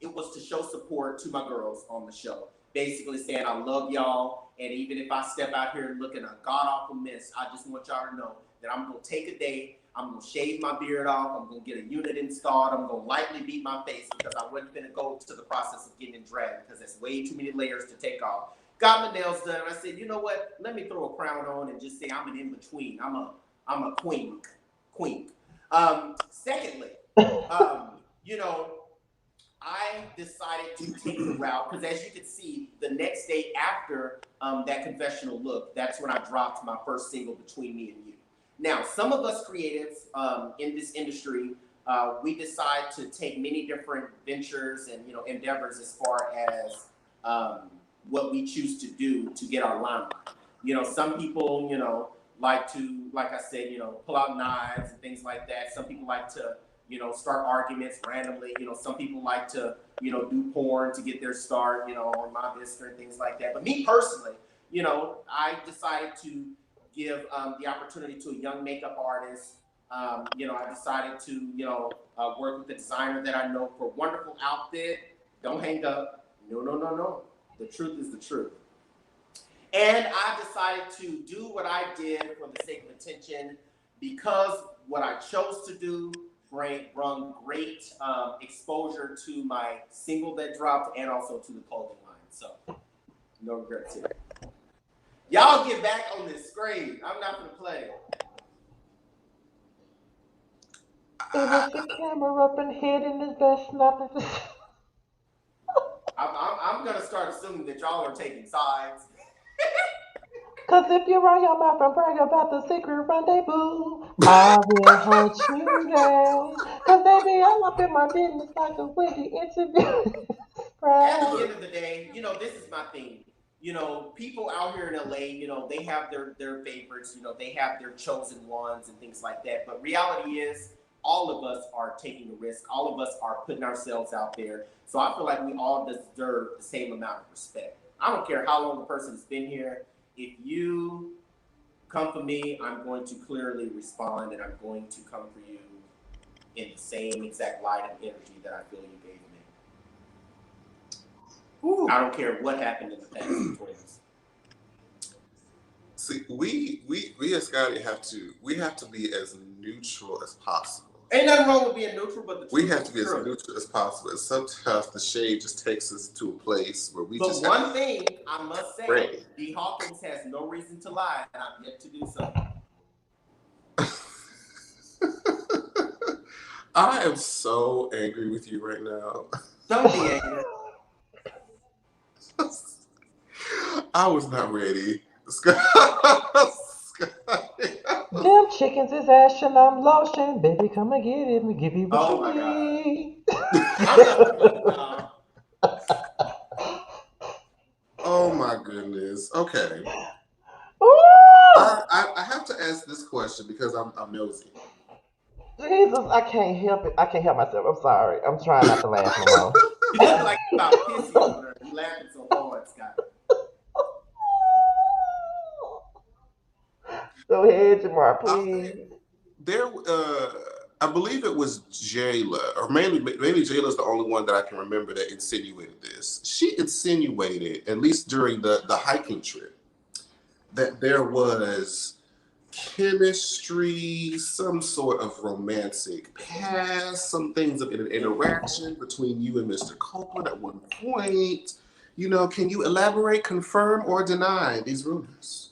it was to show support to my girls on the show. Basically saying, I love y'all, and even if I step out here looking a god-awful mess, I just want y'all to know that I'm going to take a day, I'm going to shave my beard off, I'm going to get a unit installed, I'm going to lightly beat my face because I wasn't going to go to the process of getting in drag because that's way too many layers to take off. Got my nails done, and I said, you know what, let me throw a crown on and just say I'm an in-between. I'm a queen. Secondly, I decided to take the route because, as you can see, the next day after that confessional look, that's when I dropped my first single, Between Me and You. Now, some of us creatives in this industry, we decide to take many different ventures and endeavors as far as what we choose to do to get our limelight. Some people, like to, like I said, pull out knives and things like that. Some people like to start arguments randomly. Some people like to, do porn to get their start, on my Vista and things like that. But me personally, I decided to give the opportunity to a young makeup artist. I decided to, work with a designer that I know for a wonderful outfit. Don't hang up. No. The truth is the truth. And I decided to do what I did for the sake of attention because what I chose to do brought great exposure to my single that dropped and also to the clothing line. So, no regrets here. Y'all get back on this screen. I'm not going to play. If the camera up and hidden is best not to. I'm going to start assuming that y'all are taking sides. Cause if you run your mouth and brag about the secret rendezvous, I will hunt you down. Cause baby, I'm up in my business like a witty interview. At the Right. end of the day, this is my thing. People out here in LA, they have their favorites, they have their chosen ones and things like that. But reality is, all of us are taking a risk. All of us are putting ourselves out there. So I feel like we all deserve the same amount of respect. I don't care how long the person has been here. If you come for me, I'm going to clearly respond, and I'm going to come for you in the same exact light and energy that I feel you gave me. Ooh. I don't care what happened in the past between us. See, we as Scotty have to be as neutral as possible. Ain't nothing wrong with being neutral, but the truth we have to be true. as neutral as possible. And sometimes the shade just takes us to a place where we but just. But one thing I must say, D. Hawkins has no reason to lie, and I've yet to do so. I am so angry with you right now. Don't be angry. I was not ready. Them chickens is ashing, I'm lotion. Baby, come and get it and give you what you need. Oh my goodness. Okay. I have to ask this question because I'm nosy. Jesus, I can't help it. I can't help myself. I'm sorry. I'm trying not to laugh no more. You look like you're about pissy over there. You laughing so hard, Scott. Go ahead, Jamar, please. I believe it was Jayla, or maybe Jayla's the only one that I can remember that insinuated this. She insinuated, at least during the hiking trip, that there was chemistry, some sort of romantic past, some things of an interaction between you and Mr. Copeland at one point. Can you elaborate, confirm, or deny these rumors?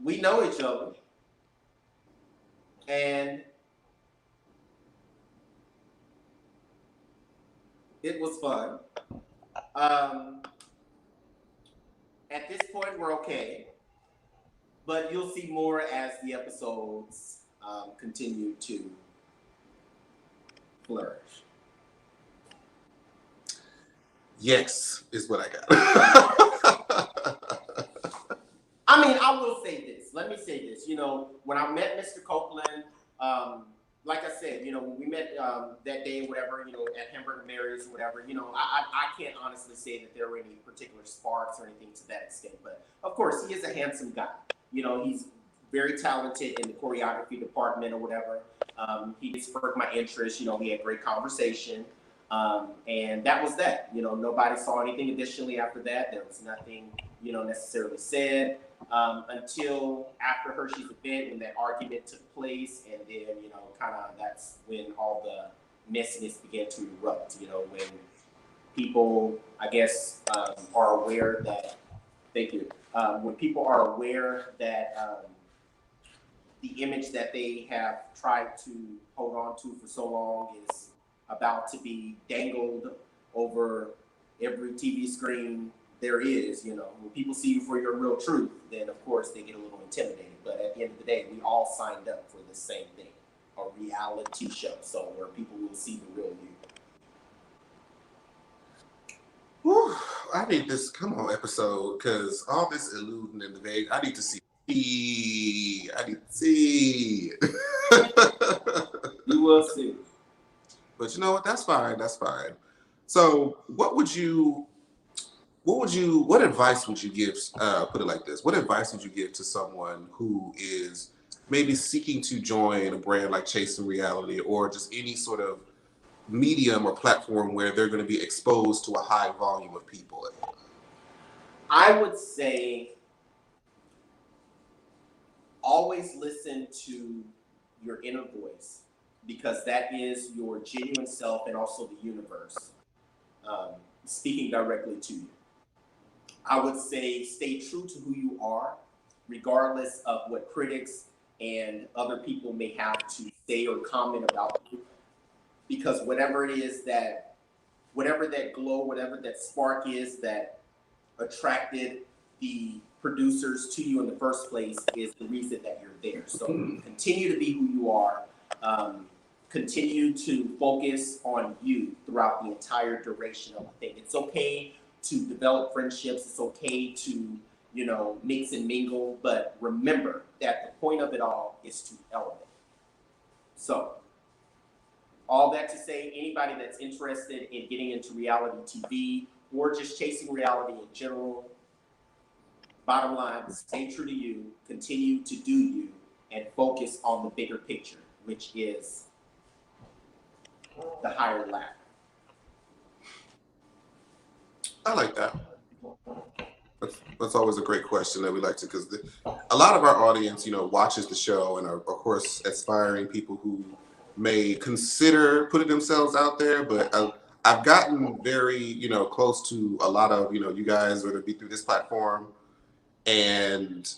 We know each other, and it was fun. At this point, we're okay. but you'll see more as the episodes continue to flourish. Yes, is what I got. I mean, I will say this. Let me say this. You know, when I met Mr. Copeland, like I said, you know, when we met that day, whatever, you know, at Hamburger Mary's or whatever, you know, I can't honestly say that there were any particular sparks or anything to that extent. But of course, he is a handsome guy. You know, he's very talented in the choreography department or whatever. He did spurred my interest. You know, we had great conversation. And that was that. You know, nobody saw anything additionally after that. There was nothing, you know, necessarily said until after Hershey's event when that argument took place. And then, you know, kind of that's when all the messiness began to erupt, you know, when people, I guess, are aware that, thank you, when people are aware that the image that they have tried to hold on to for so long is about to be dangled over every TV screen there is, you know. When people see you for your real truth, then of course they get a little intimidated. But at the end of the day, we all signed up for the same thing, a reality show, so where people will see the real you. Whew, I need this, come on, episode, because all this eluding in the vague, I need to see. I need to see. You will see. But you know what? That's fine. That's fine. So, what advice would you give? Put it like this: what advice would you give to someone who is maybe seeking to join a brand like Chasing Reality, or just any sort of medium or platform where they're going to be exposed to a high volume of people? I would say always listen to your inner voice, because that is your genuine self and also the universe speaking directly to you. I would say stay true to who you are, regardless of what critics and other people may have to say or comment about you. Because whatever it is that, whatever that glow, whatever that spark is that attracted the producers to you in the first place is the reason that you're there. So continue to be who you are. Continue to focus on you throughout the entire duration of the thing. It's okay to develop friendships. It's okay to, you know, mix and mingle. But remember that the point of it all is to elevate. So, all that to say, anybody that's interested in getting into reality TV or just chasing reality in general, bottom line, stay true to you, continue to do you, and focus on the bigger picture, which is the higher ladder. I like that. That's always a great question that we like to, because a lot of our audience, you know, watches the show and are, of course, aspiring people who may consider putting themselves out there. But I've gotten very, you know, close to a lot of, you know, you guys are going to be through this platform, and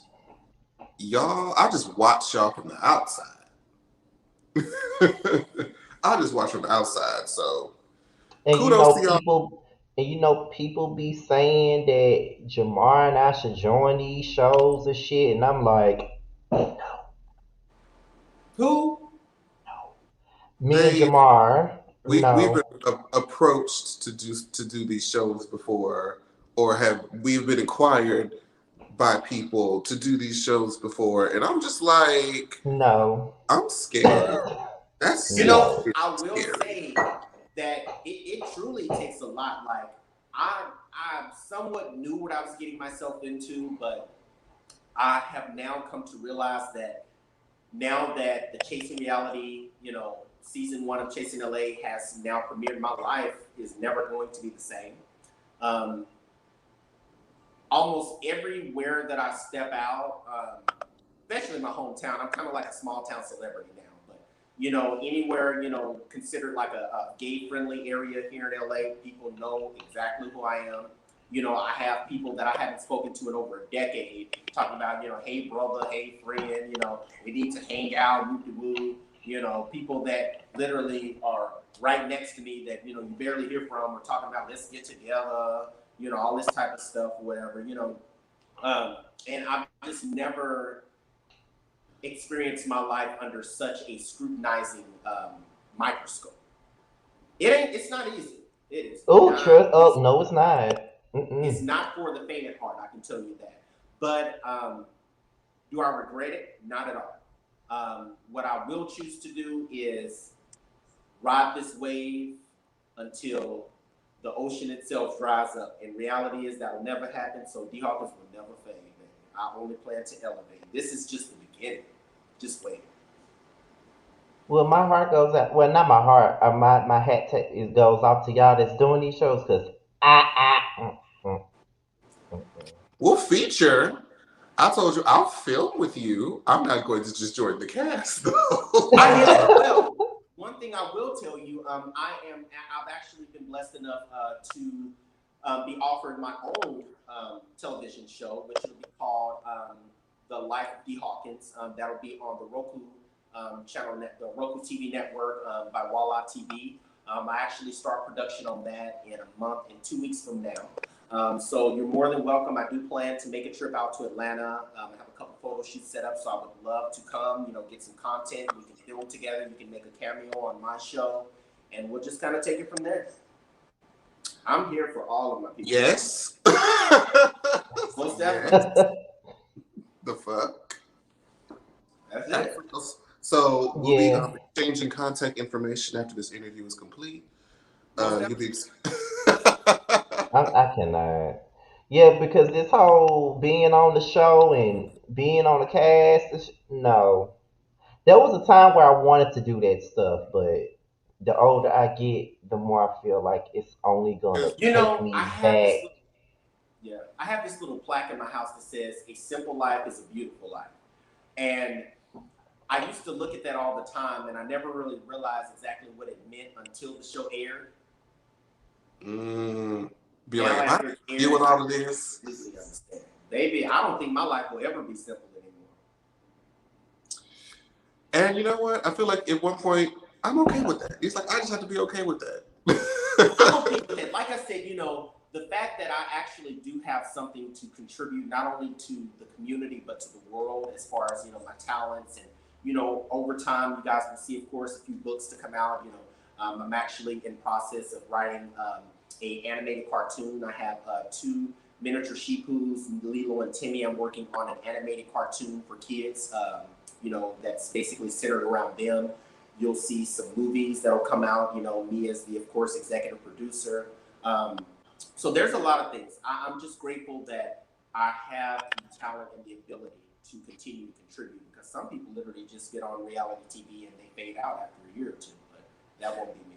y'all, I just watch y'all from the outside. I just watch from the outside. So And kudos to y'all. people be saying that Jamar and I should join these shows and shit, and I'm like, no. Who? Me and Jamar, We've no. been approached to do these shows before, or we've been inquired by people to do these shows before, and I'm just like, No. I'm scared. That's You know, scary. I will say that it truly takes a lot. Like I somewhat knew what I was getting myself into, but I have now come to realize that now that the Chasing Reality, you know, season 1 of Chasing LA has now premiered, my life is never going to be the same. Almost everywhere that I step out, especially my hometown, I'm kind of like a small town celebrity now. But you know, anywhere, you know, considered like a gay-friendly area here in LA, people know exactly who I am. You know, I have people that I haven't spoken to in over a decade talking about, you know, hey brother, hey friend, you know, we need to hang out, woo-de-woo. You know, people that literally are right next to me that, you know, you barely hear from, or talking about let's get together, you know, all this type of stuff or whatever, you know. And I've just never experienced my life under such a scrutinizing microscope. It's not easy. It is Oh, not trust. Oh, easy. no, it's not. It's Mm-mm. not for the faint at heart, I can tell you that. But do I regret it? Not at all. What I will choose to do is ride this wave until the ocean itself dries up. And reality is that will never happen, so D Hawkins will never fade, baby. I only plan to elevate. This is just the beginning. Just wait. Well, my heart goes out. Well, not my heart. My hat it goes off to y'all that's doing these shows because mm, mm, mm. We'll feature. I told you I'll film with you. I'm not going to just join the cast though. I hear that. Well, one thing I will tell you, I've actually been blessed enough to be offered my own television show, which will be called The Life of D Hawkins. That'll be on the Roku channel, the Roku TV network by Walla TV. I actually start production on that in a month and 2 weeks from now. So you're more than welcome. I do plan to make a trip out to Atlanta. I have a couple photo shoots set up, so I would love to come, get some content. We can film together. You can make a cameo on my show, and we'll just kind of take it from there. I'm here for all of my people. Yes. Most definitely. The fuck? That's it. So we'll be Yeah. exchanging contact information after this interview is complete. You'll be. I cannot. Yeah, because this whole being on the show and being on the cast, no. There was a time where I wanted to do that stuff, but the older I get, the more I feel like it's only gonna take me I have back. I have this little plaque in my house that says, "A simple life is a beautiful life," and I used to look at that all the time, and I never really realized exactly what it meant until the show aired. Be like, I deal with all of this. Completely understand. Baby, I don't think my life will ever be simple anymore. And you know what? I feel like at one point, I'm okay with that. It's like, I just have to be okay with that. I'm okay with it. Like I said, the fact that I actually do have something to contribute, not only to the community, but to the world as far as, my talents. And, over time, you guys will see, of course, a few books to come out. I'm actually in process of writing a animated cartoon. I have 2 miniature sheepoos, Lilo and Timmy. I'm working on an animated cartoon for kids, that's basically centered around them. You'll see some movies that'll come out, me as the, of course, executive producer. So there's a lot of things. I'm just grateful that I have the talent and the ability to continue to contribute, because some people literally just get on reality TV and they fade out after a year or two, but that won't be me.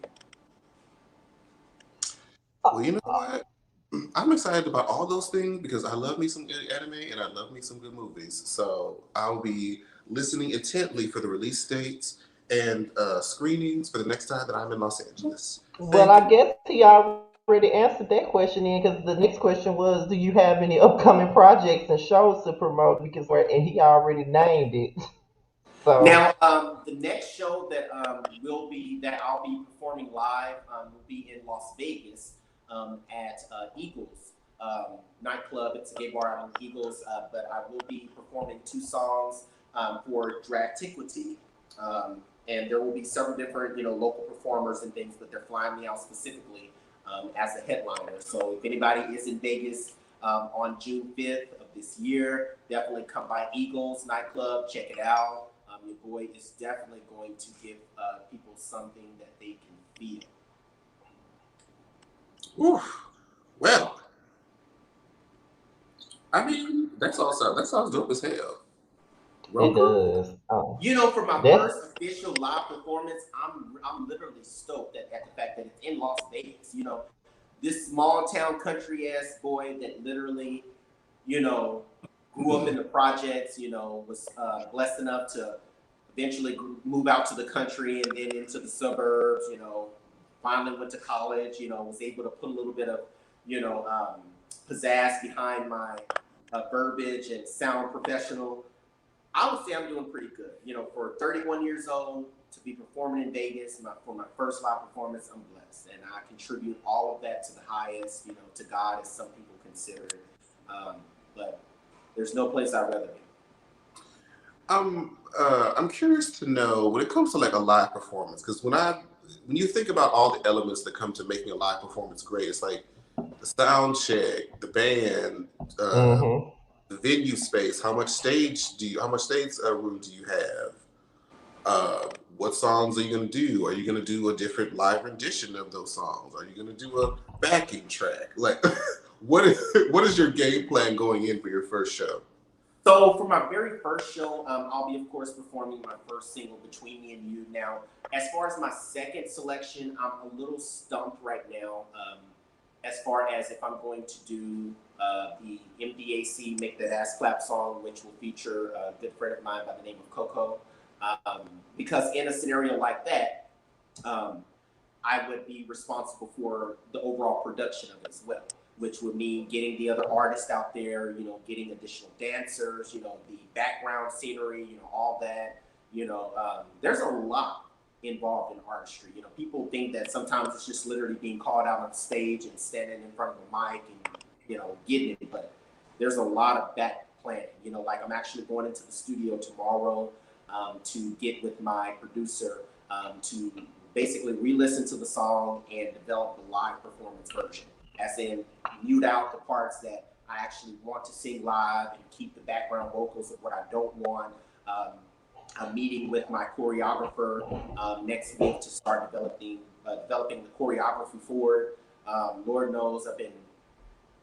Well, you know what? I'm excited about all those things because I love me some good anime and I love me some good movies. So I'll be listening intently for the release dates and screenings for the next time that I'm in Los Angeles. Well, I guess he already answered that question in because the next question was, do you have any upcoming projects and shows to promote? Because and he already named it. So now, the next show that that I'll be performing live will be in Las Vegas at Eagles nightclub. It's a gay bar out in Eagles, but I will be performing 2 songs for Dragtiquity. And there will be several different, local performers and things, but they're flying me out specifically as a headliner. So if anybody is in Vegas on June 5th of this year, definitely come by Eagles nightclub, check it out. Your boy is definitely going to give people something that they can feel. Oof. Well, I mean, that sounds dope as hell. it does. Oh, For my that's first official live performance, I'm literally stoked at the fact that it's in Las Vegas. This small town country ass boy that literally, grew up in the projects. Was blessed enough to eventually move out to the country and then into the suburbs. Finally went to college. Was able to put a little bit of, pizzazz behind my verbiage and sound professional. I would say I'm doing pretty good. For 31 years old, to be performing in Vegas for my first live performance, I'm blessed. And I contribute all of that to the highest, to God, as some people consider it. But There's no place I'd rather be. I'm curious to know when it comes to like a live performance, because when you think about all the elements that come to making a live performance great, it's like the sound check, the band, Mm-hmm. the venue space. How much stage room do you have? What songs are you gonna do? Are you gonna do a different live rendition of those songs? Are you gonna do a backing track? Like, what is your game plan going in for your first show? So for my very first show, I'll be, of course, performing my first single, Between Me and You. Now, as far as my second selection, I'm a little stumped right now. As far as if I'm going to do the MDAC Make That Ass Clap song, which will feature a good friend of mine by the name of Coco. Because in a scenario like that, um, I would be responsible for the overall production of it as well, which would mean getting the other artists out there, getting additional dancers, the background scenery, all that. There's a lot involved in artistry. People think that sometimes it's just literally being called out on stage and standing in front of a mic and, getting it. But there's a lot of back planning. Like I'm actually going into the studio tomorrow to get with my producer to basically re-listen to the song and develop the live performance version. As in, mute out the parts that I actually want to sing live and keep the background vocals of what I don't want. I'm meeting with my choreographer next week to start developing the choreography for it. Lord knows I've been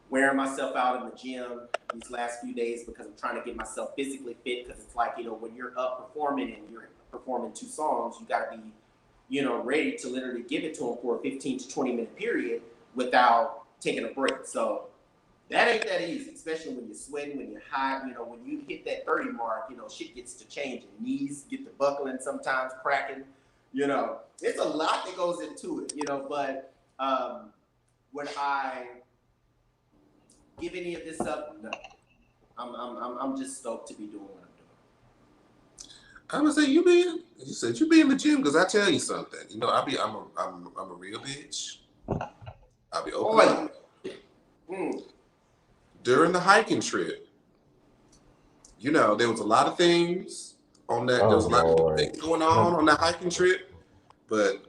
wearing myself out in the gym these last few days because I'm trying to get myself physically fit, because it's like, when you're up performing and you're performing 2 songs, you got to be, ready to literally give it to them for a 15 to 20 minute period without taking a break. So that ain't that easy, especially when you're sweating, when you're hot. When you hit that 30 mark, shit gets to change. And knees get to buckling, sometimes cracking. It's a lot that goes into it. But when I give any of this up, no. I'm just stoked to be doing what I'm doing. I would say you said you be in the gym, because I tell you something. I'm a real bitch. I'll be open up. During the hiking trip, there was a lot of things on that. There was a lot of things going on that hiking trip. But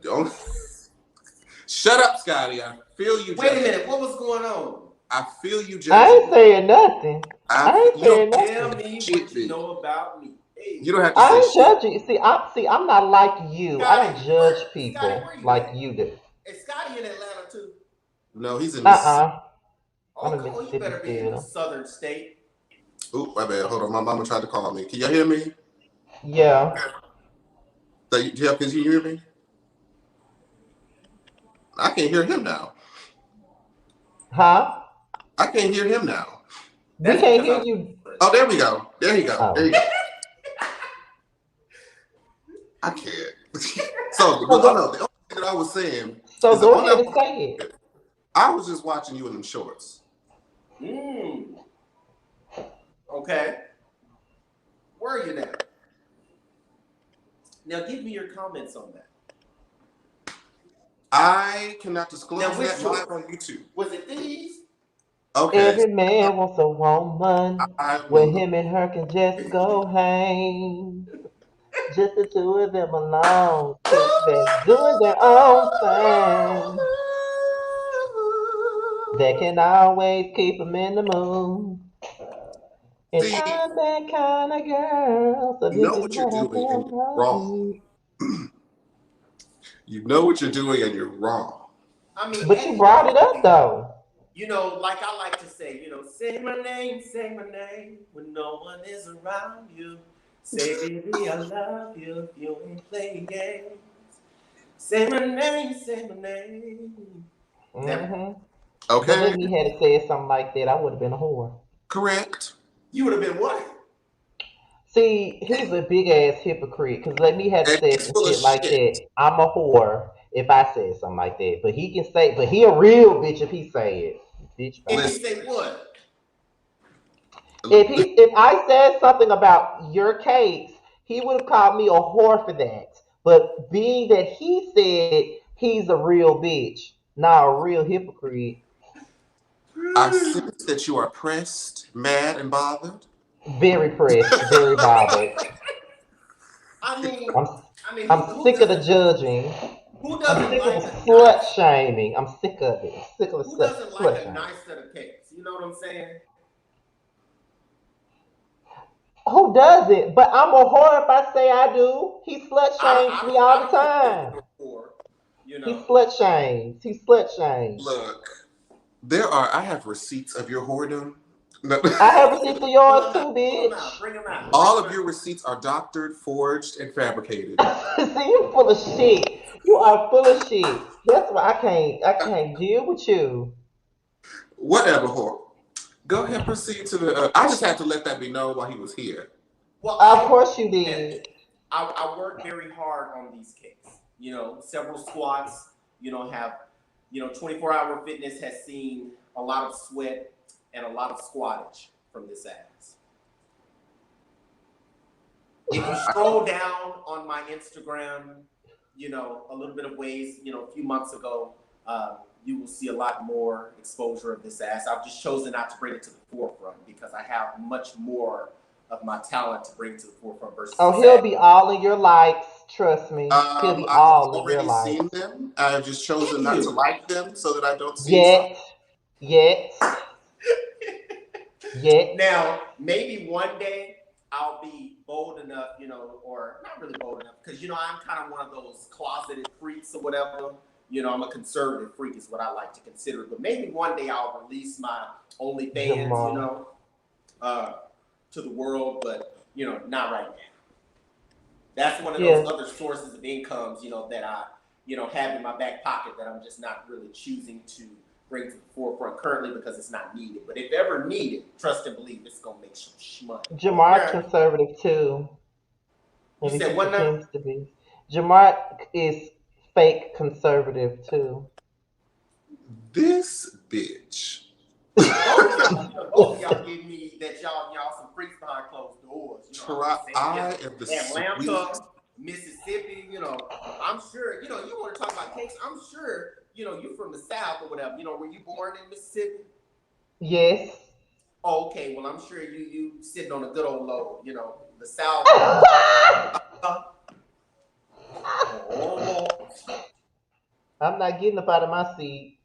shut up, Scotty. I feel you. Wait a minute. What was going on? I feel you judging. I ain't saying nothing. I ain't saying nothing. Tell me what you know about me. Hey. You don't have to I say ain't shit. judging. See, I'm not like you. Scotty, I don't judge people Scotty, like you do. Is Scotty in Atlanta too? No, he's in Mississippi. I'm in you Mississippi better be in the still. southern state. Ooh, my bad. Hold on. My mama tried to call me. Can y'all hear me? Yeah. Can you hear me? I can't hear him now. Huh? I can't hear him now. We can't hear you. Oh, there we go. There you go. Oh. There you go. I can't. So the only thing that I was saying. So go ahead and say it. I was just watching you in them shorts. Okay. Where are you now? Now give me your comments on that. I cannot disclose Now, that live on YouTube. Was it these? Okay. Every man wants a woman where him and her can just go hang. Just the 2 of them alone, doing their own thing. They can always keep them in the mood. And See, I'm that kind of girl, so you this know is what you're what I doing and feel you're wrong. You know what you're doing and you're wrong. I mean, but you brought it up though. Like I like to say, say my name when no one is around you. Say, baby, I love you if you ain't playing games. Say my name, say my name. Mm-hmm. Okay. But if me had said something like that, I would have been a whore. Correct. You would have been what? See, he's a big ass hypocrite. Cause let me have said some shit like that. I'm a whore if I said something like that. But he can say, but he a real bitch if he say it. Bitch, if he say what? If I said something about your case, he would have called me a whore for that. But being that he said he's a real bitch, not a real hypocrite. I sense that you are pressed, mad, and bothered. Very pressed, very bothered. I mean, I'm I mean, I'm sick of the judging. who I'm doesn't sick of the like a slut nice shaming. I'm sick of it. Sick of the who slut, doesn't like slut a shaming. nice set of cakes? You know what I'm saying? Who does it? But I'm a whore if I say I do. He slut shames me I all the don't consider time. you a whore. You He know. slut shames. He slut shames. Look, I have receipts of your whoredom. No. I have receipts for Pull yours them too, out. Pull them out. bitch. Bring them out. Bring All them of out. your receipts are doctored, forged, and fabricated. See, you full of shit. You are full of shit. That's why I can't deal with you. Whatever, whore. Go ahead, proceed to the. I just had to let that be known while he was here. Well, Of I course you and did. I work very hard on these kicks. You know, several squats. You know, have 24-hour fitness has seen a lot of sweat and a lot of squattage from this ass. If you scroll down on my Instagram, a little bit of ways, a few months ago, you will see a lot more exposure of this ass. I've just chosen not to bring it to the forefront because I have much more of my talent to bring to the forefront versus Oh, this he'll ass. be all in your likes. Trust me. He'll be I have all in your already seen likes. them. I have just chosen Thank not to you. like them so that I don't see some. Yet, yet, yet. Now, maybe one day I'll be bold enough, or not really bold enough, because I'm kind of one of those closeted freaks or whatever. I'm a conservative freak, is what I like to consider. But maybe one day I'll release my OnlyFans, Jamar. uh, to the world, but not right now. That's one of those Yeah. other sources of incomes, that I, have in my back pocket that I'm just not really choosing to bring to the forefront currently because it's not needed. But if ever needed, trust and believe it's gonna make some money. Jamar's Okay. conservative too. You At least said he what now? pretends to be. Jamar is fake conservative too. This bitch. Both of y'all, both of y'all give me that y'all some freaks behind closed doors. I'm Try. just saying, I am the Atlanta, sweetest. Mississippi, I'm sure, you want to talk about cakes, I'm sure, you from the South or whatever, were you born in Mississippi? Yes. Oh, okay, well, I'm sure you sitting on a good old load, the South. Oh, I'm not getting up out of my seat.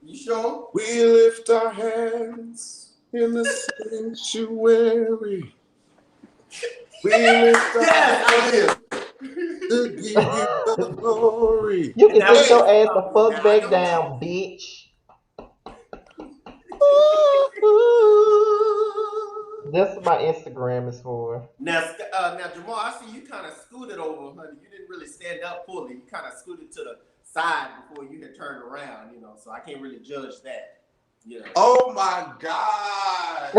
you sure? We lift our hands in the sanctuary. We lift our Yes, I hands will. to give you the glory. You And can that sit was Hey, your just ass the something fuck that I back don't know. down, bitch. That's what my Instagram is for. Now, Jamal, I see you kind of scooted over, honey. You didn't really stand up fully. You kind of scooted to the side before you had turned around, so I can't really judge that. oh my God.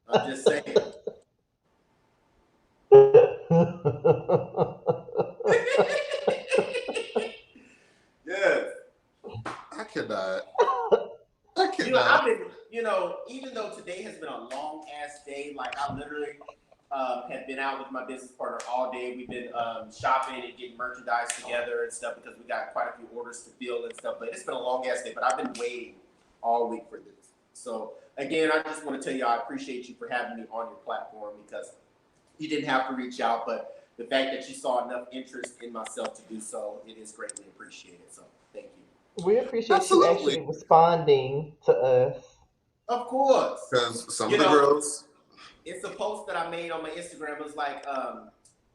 I'm just saying. Yes. I cannot. I I've cannot. been, even though today has been a long ass day, like I literally have been out with my business partner all day. We've been shopping and getting merchandise together and stuff because we got quite a few orders to fill and stuff. But it's been a long ass day. But I've been waiting all week for this. So again, I just want to tell you I appreciate you for having me on your platform because you didn't have to reach out, but the fact that you saw enough interest in myself to do so, it is greatly appreciated. So thank you. We appreciate you Absolutely. actually responding to us. Of course. Because some You of the know, girls, it's a post that I made on my Instagram. It was like,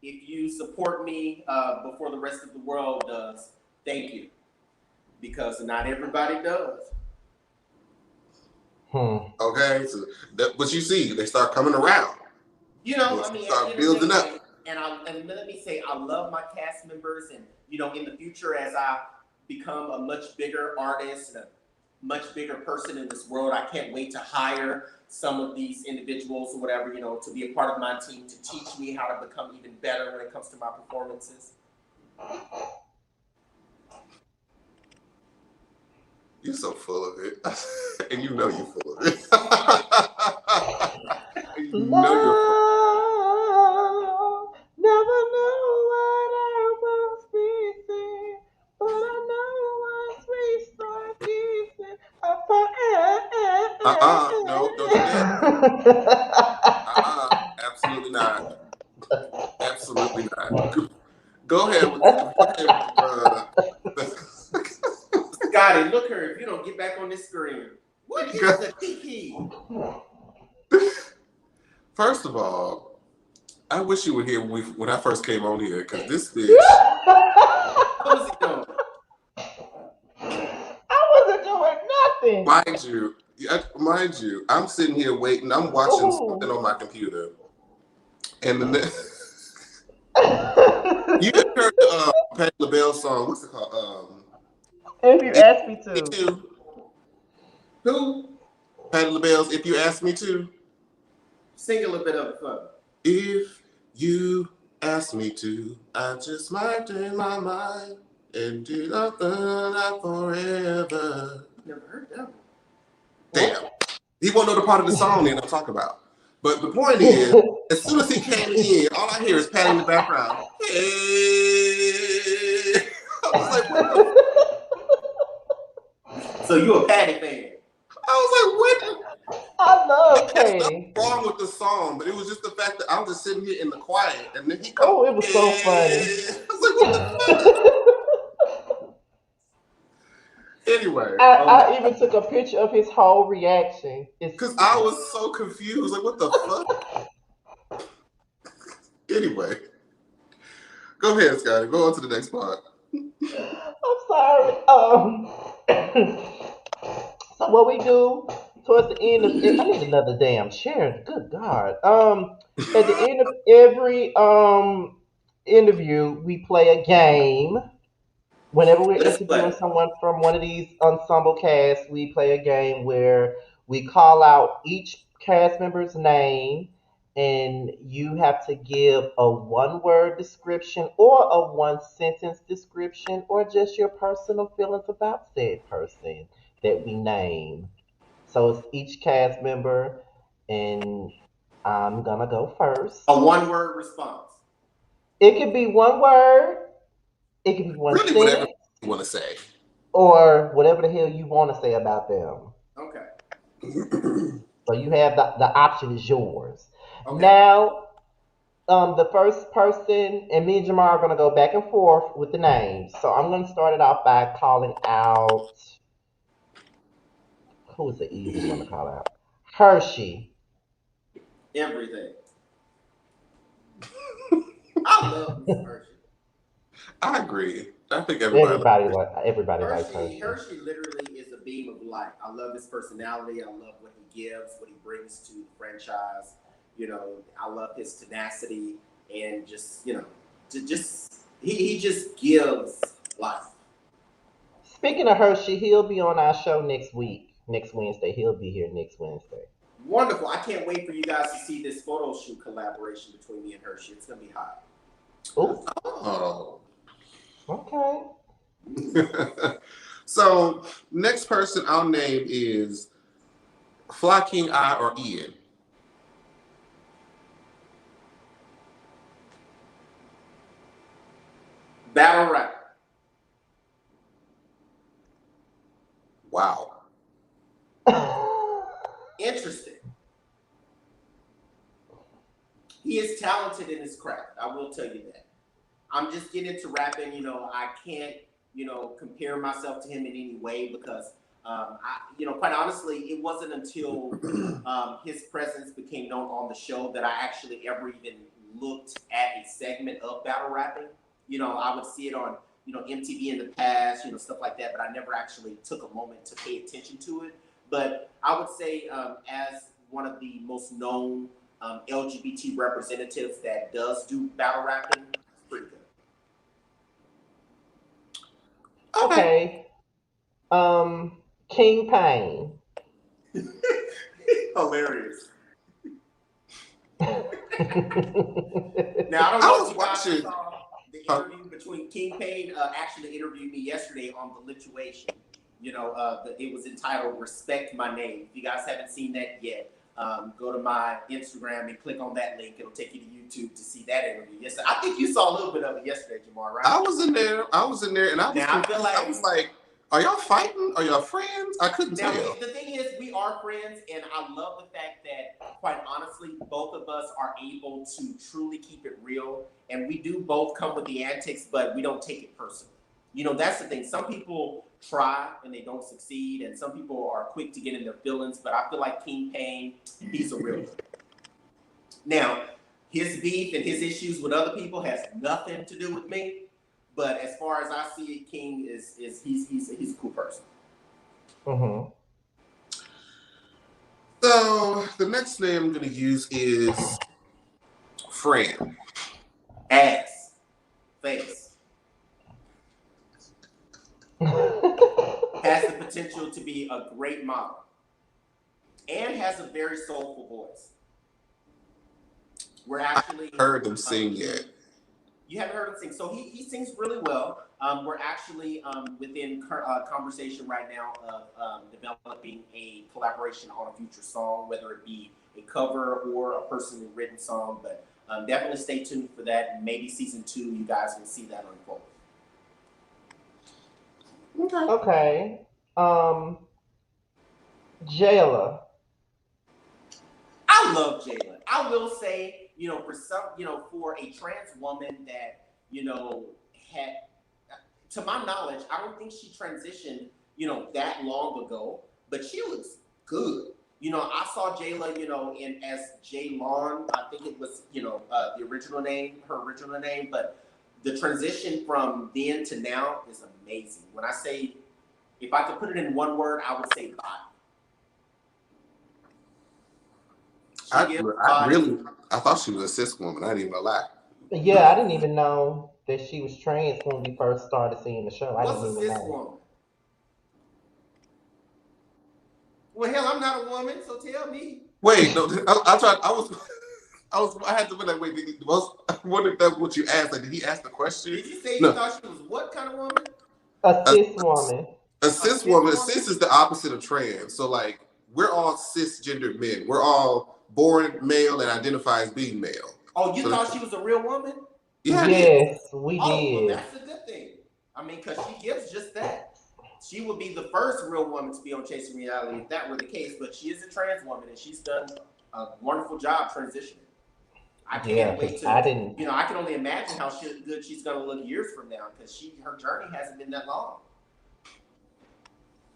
if you support me before the rest of the world does, thank you. Because not everybody does. okay, so but you see, they start coming around. They I mean, at the start end of the building day, up. and let me say, I love my cast members, and in the future, as I become a much bigger artist and a much bigger person in this world, I can't wait to hire some of these individuals or whatever, to be a part of my team to teach me how to become even better when it comes to my performances. You're so full of it, and you know you're full of it. You know you're full. Love, never know what I was missing, but I know once we No, don't do that. Absolutely not. Absolutely not. Go ahead with Scotty, look her. If you don't get back on this screen, what is the Kiki? First of all, I wish you were here when I first came on here, because this bitch. What was he doing? I wasn't doing nothing. Mind you, I'm sitting here waiting. I'm watching something on my computer, and you heard the Patti LaBelle song. What's it called? If you ask me to. Who? Patti LaBelle's If You Ask Me To. Sing a little bit of it for me. If you ask me to, I just might in my mind and do nothing like forever. Never heard that one. Damn. He won't know the part of the song that I'm talking about. But the point is, as soon as he came in, all I hear is Patty in the background. Hey. I was like, what the? So you a Patty fan? I was like, what? I love There's Patty. nothing wrong with the song, but it was just the fact that I was just sitting here in the quiet, and then he comes. Oh, it was so funny. I was like, what the fuck? Anyway. I even took a picture of his whole reaction. Because I was so confused. Like, what the fuck? Anyway. Go ahead, Scotty. Go on to the next part. I'm sorry. So what we do towards the end of I need another damn chair. Good God. At the end of every interview, we play a game. Whenever we're interviewing someone from one of these ensemble casts, we play a game where we call out each cast member's name, and you have to give a one-word description or a one-sentence description or just your personal feelings about said person that we name. So it's each cast member, and I'm gonna go first. A one-word response. It could be one word. It could be one really, sentence. whatever you want to say. Or whatever the hell you want to say about them. Okay. So you have the option is yours. Okay. Now, the first person and me and Jamar are gonna go back and forth with the names. So I'm gonna start it off by calling out. Who's the easy one to call out? Hershey. Everything. I love Miss Hershey. I agree. I think everybody likes Hershey. Hershey literally is a beam of light. I love his personality. I love what he gives, what he brings to the franchise. You know, I love his tenacity and just, you know, he just gives life. Speaking of Hershey, he'll be on our show next week. Next Wednesday. He'll be here next Wednesday. Wonderful. I can't wait for you guys to see this photo shoot collaboration between me and Hershey. It's going to be hot. Ooh. Oh. Okay. So, next person I'll name is Fly King I or Ian. Battle rap. Wow. Interesting. He is talented in his craft. I will tell you that. I'm just getting into rapping. You know, I can't, you know, compare myself to him in any way because, quite honestly, it wasn't until his presence became known on the show that I actually ever even looked at a segment of battle rapping. You know, I would see it on, you know, MTV in the past, you know, stuff like that, but I never actually took a moment to pay attention to it. But I would say as one of the most known LGBT representatives that does do battle rapping, it's pretty good. Okay. King Payne. Hilarious. Now, I don't know if you guys saw the interview between King Payne actually interviewed me yesterday on the Lituation. You know, it was entitled Respect My Name. If you guys haven't seen that yet, go to my Instagram and click on that link. It'll take you to YouTube to see that interview. Yes, I think you saw a little bit of it yesterday, Jamar, right? I was in there, and I was Are y'all fighting? Are y'all friends? I couldn't Now, tell. the thing is, we are friends, and I love the fact that, quite honestly, both of us are able to truly keep it real, and we do both come with the antics, but we don't take it personally. You know, that's the thing. Some people try and they don't succeed, and some people are quick to get in their feelings, but I feel like King Payne, he's a real one. Now, his beef and his issues with other people has nothing to do with me, but as far as I see it, King he's a cool person. Mm-hmm. So the next name I'm going to use is Fran. Ass, face, has the potential to be a great model, and has a very soulful voice. We're actually Heard them sing yet? You haven't heard him sing, so he sings really well. We're actually within conversation right now of developing a collaboration on a future song, whether it be a cover or a personally written song. But definitely stay tuned for that. Maybe season 2, you guys will see that unfold. Okay. Jayla. I love Jalen. I will say, for a trans woman that, had, to my knowledge, I don't think she transitioned, that long ago, but she looks good. I saw Jayla, as Jaylon. I think it was, the original name, her original name, but the transition from then to now is amazing. When I say, if I could put it in one word, I would say body. I thought she was a cis woman. I didn't even lie. Yeah, I didn't even know that she was trans when we first started seeing the show. I What's didn't a even cis know. woman? Well, hell, I'm not a woman, so tell me. Wait, no, I tried. I had to be like, wait. I wonder if that's what you asked. Like, did he ask the question? Did you say No. you thought she was what kind of woman? A cis woman. A cis woman. Cis is the opposite of trans. So, like, we're all cisgendered men. We're all born male and identify as being male. Oh, you thought she was a real woman? Yeah. Yes, we Oh, did. well, that's a good thing. I mean, because she gives just that. She would be the first real woman to be on Chasing Reality if that were the case. But she is a trans woman, and she's done a wonderful job transitioning. I can't wait to. I didn't. I can only imagine how good she's going to look years from now because her journey hasn't been that long.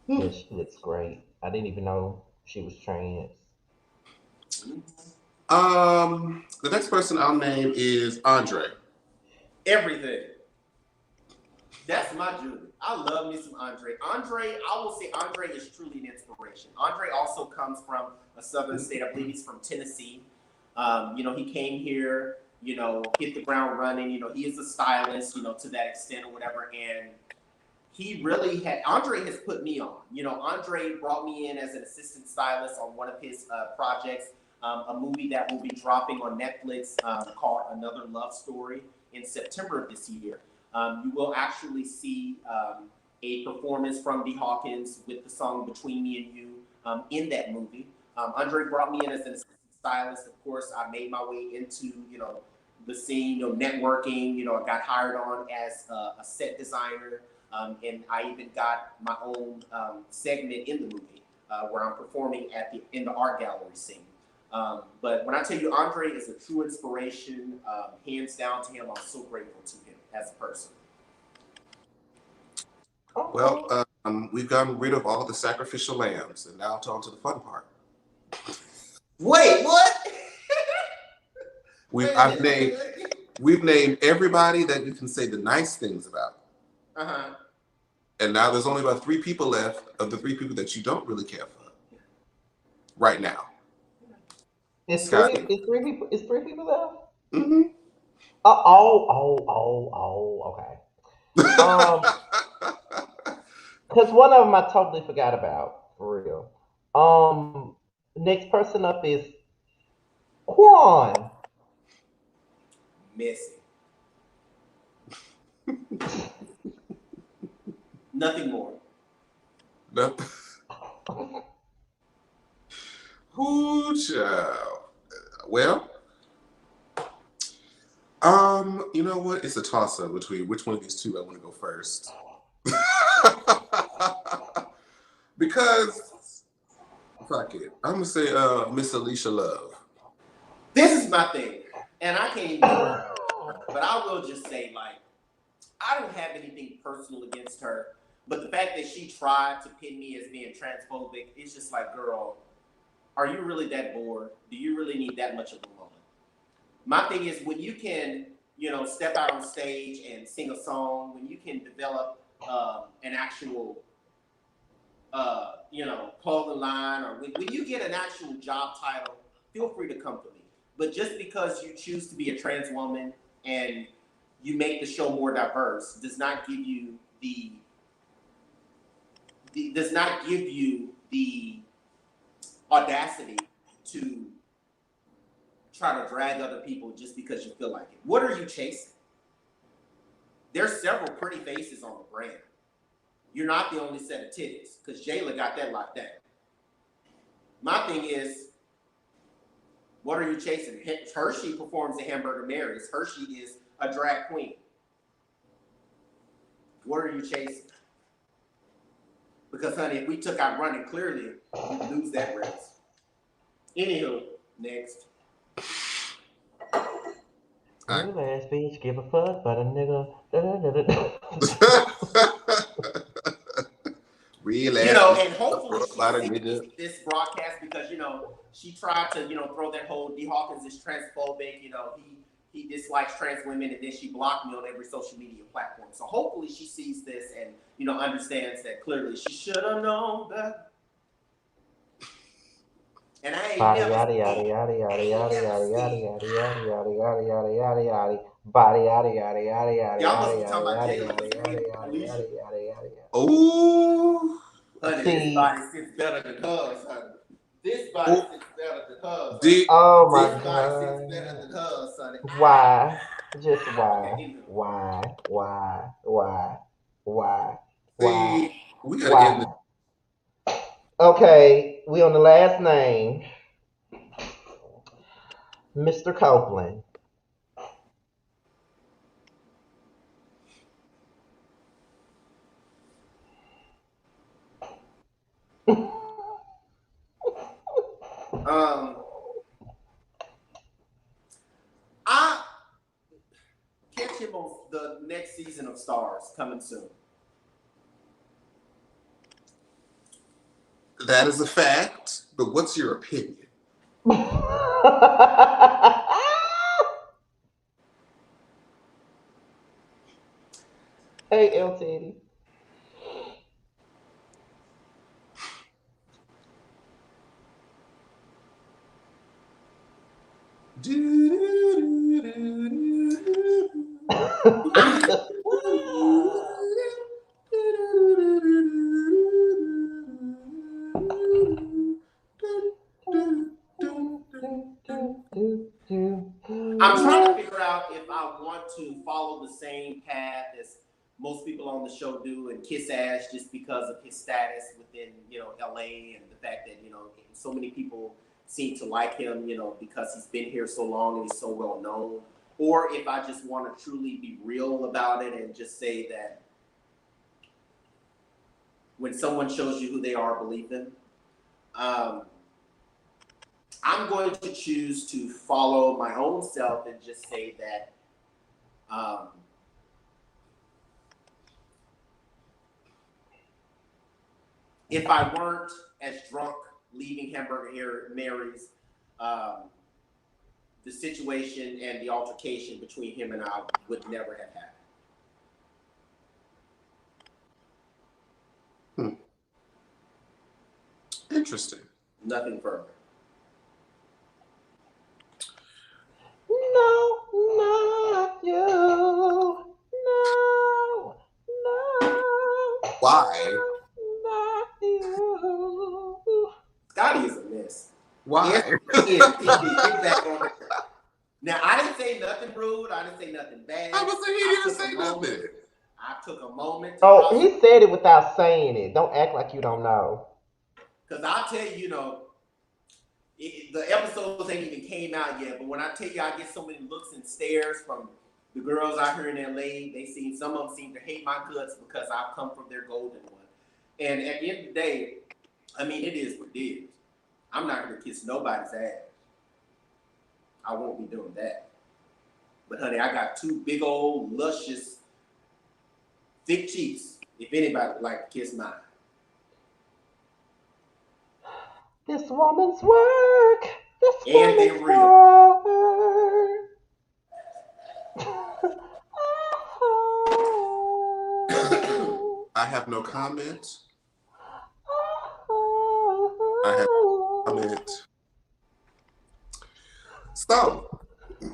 Yeah, she looks great. I didn't even know she was trans. The next person I'll name is Andre. Everything. That's my Julie. I love me some Andre. Andre, I will say Andre is truly an inspiration. Andre also comes from a southern state. I believe he's from Tennessee. He came here, hit the ground running. He is a stylist, to that extent or whatever. And he really Andre has put me on. Andre brought me in as an assistant stylist on one of his projects, a movie that will be dropping on Netflix called Another Love Story in September of this year. You will actually see a performance from the Hawkins with the song Between Me and You in that movie. Andre brought me in as an assistant stylist. Of course, I made my way into, the scene, networking. I got hired on as a set designer. And I even got my own segment in the movie where I'm performing in the art gallery scene. But when I tell you Andre is a true inspiration, hands down to him, I'm so grateful to him as a person. Well, we've gotten rid of all the sacrificial lambs, and now on to the fun part. Wait, what? We've named everybody that you can say the nice things about. Uh-huh. And now there's only about 3 people left of the 3 people that you don't really care for. Right now. It's Scotty. three people. It's 3 people left. Mm-hmm. Okay. Because one of them I totally forgot about, for real. Next person up is Quan. Missing. Nothing more. No. Ooh, child. Well, you know what? It's a toss-up between which one of these 2 I want to go first. Because fuck it, I'm gonna say Miss Alicia Love. This is my thing, and I can't even get on, but I will just say, like, I don't have anything personal against her, but the fact that she tried to pin me as being transphobic, it's just like, girl, are you really that bored? Do you really need that much of a moment? My thing is, when you can, step out on stage and sing a song, when you can develop an actual, clothing line, or when you get an actual job title, feel free to come to me. But just because you choose to be a trans woman and you make the show more diverse does not give you the audacity to try to drag other people just because you feel like it. What are you chasing? There's several pretty faces on the brand. You're not the only set of titties, because Jayla got that locked down. My thing is, what are you chasing? Hershey performs at Hamburger Mary's. Hershey is a drag queen. What are you chasing? Because, honey, if we took out running, clearly, we'd lose that race. Anywho, next. You ass bitch, give a fuck about a nigga. Real And hopefully she nigga. sees this broadcast because, she tried to, throw that whole D. Hawkins is transphobic, he dislikes trans women, and then she blocked me on every social media platform. So hopefully she sees this and, understands that clearly she should have known that. And I ain't Body never yada yada yada yada yada yada yada yada yada yada yada yada yada. Body yada yada yada yada Y'all yada must be yada talking about yada Jayla yada was yada being yada Alicia. yada yada yada yada. Ooh. Honey, this body sits better than hers, honey. This body sits better than hers. Did Oh my This body sits better god. than hers, honey. Why? Just why? Okay, Why? Why? Why? Why? Why? see we gotta end this. Why? Okay, we on the last name, Mr. Copeland. I catch him on the next season of Stars coming soon. That is a fact, but what's your opinion? Hey, LTD. I'm trying to figure out if I want to follow the same path as most people on the show do and kiss ass just because of his status within, LA, and the fact that, so many people seem to like him, because he's been here so long and he's so well known. Or if I just want to truly be real about it and just say that when someone shows you who they are, believe them. I'm going to choose to follow my own self and just say that if I weren't as drunk leaving Hamburger Mary's, the situation and the altercation between him and I would never have happened. Interesting. Nothing further. No, not you. No, no. Why? Not you. Scotty is a mess. Why? Get back on it. Now, I didn't say nothing rude. I didn't say nothing bad. I was saying he didn't say nothing. I took a moment. Oh, he said it without saying it. Don't act like you don't know. Because I'll tell you, the episodes ain't even came out yet, but when I tell you I get so many looks and stares from the girls out here in LA, some of them seem to hate my guts because I've come from their golden one. And at the end of the day, I mean, it is what it is. I'm not going to kiss nobody's ass. I won't be doing that. But honey, I got two big old luscious thick cheeks. If anybody would like to kiss mine. This woman's work. This And they're woman's real. work. I have no comment. I have no comment. So,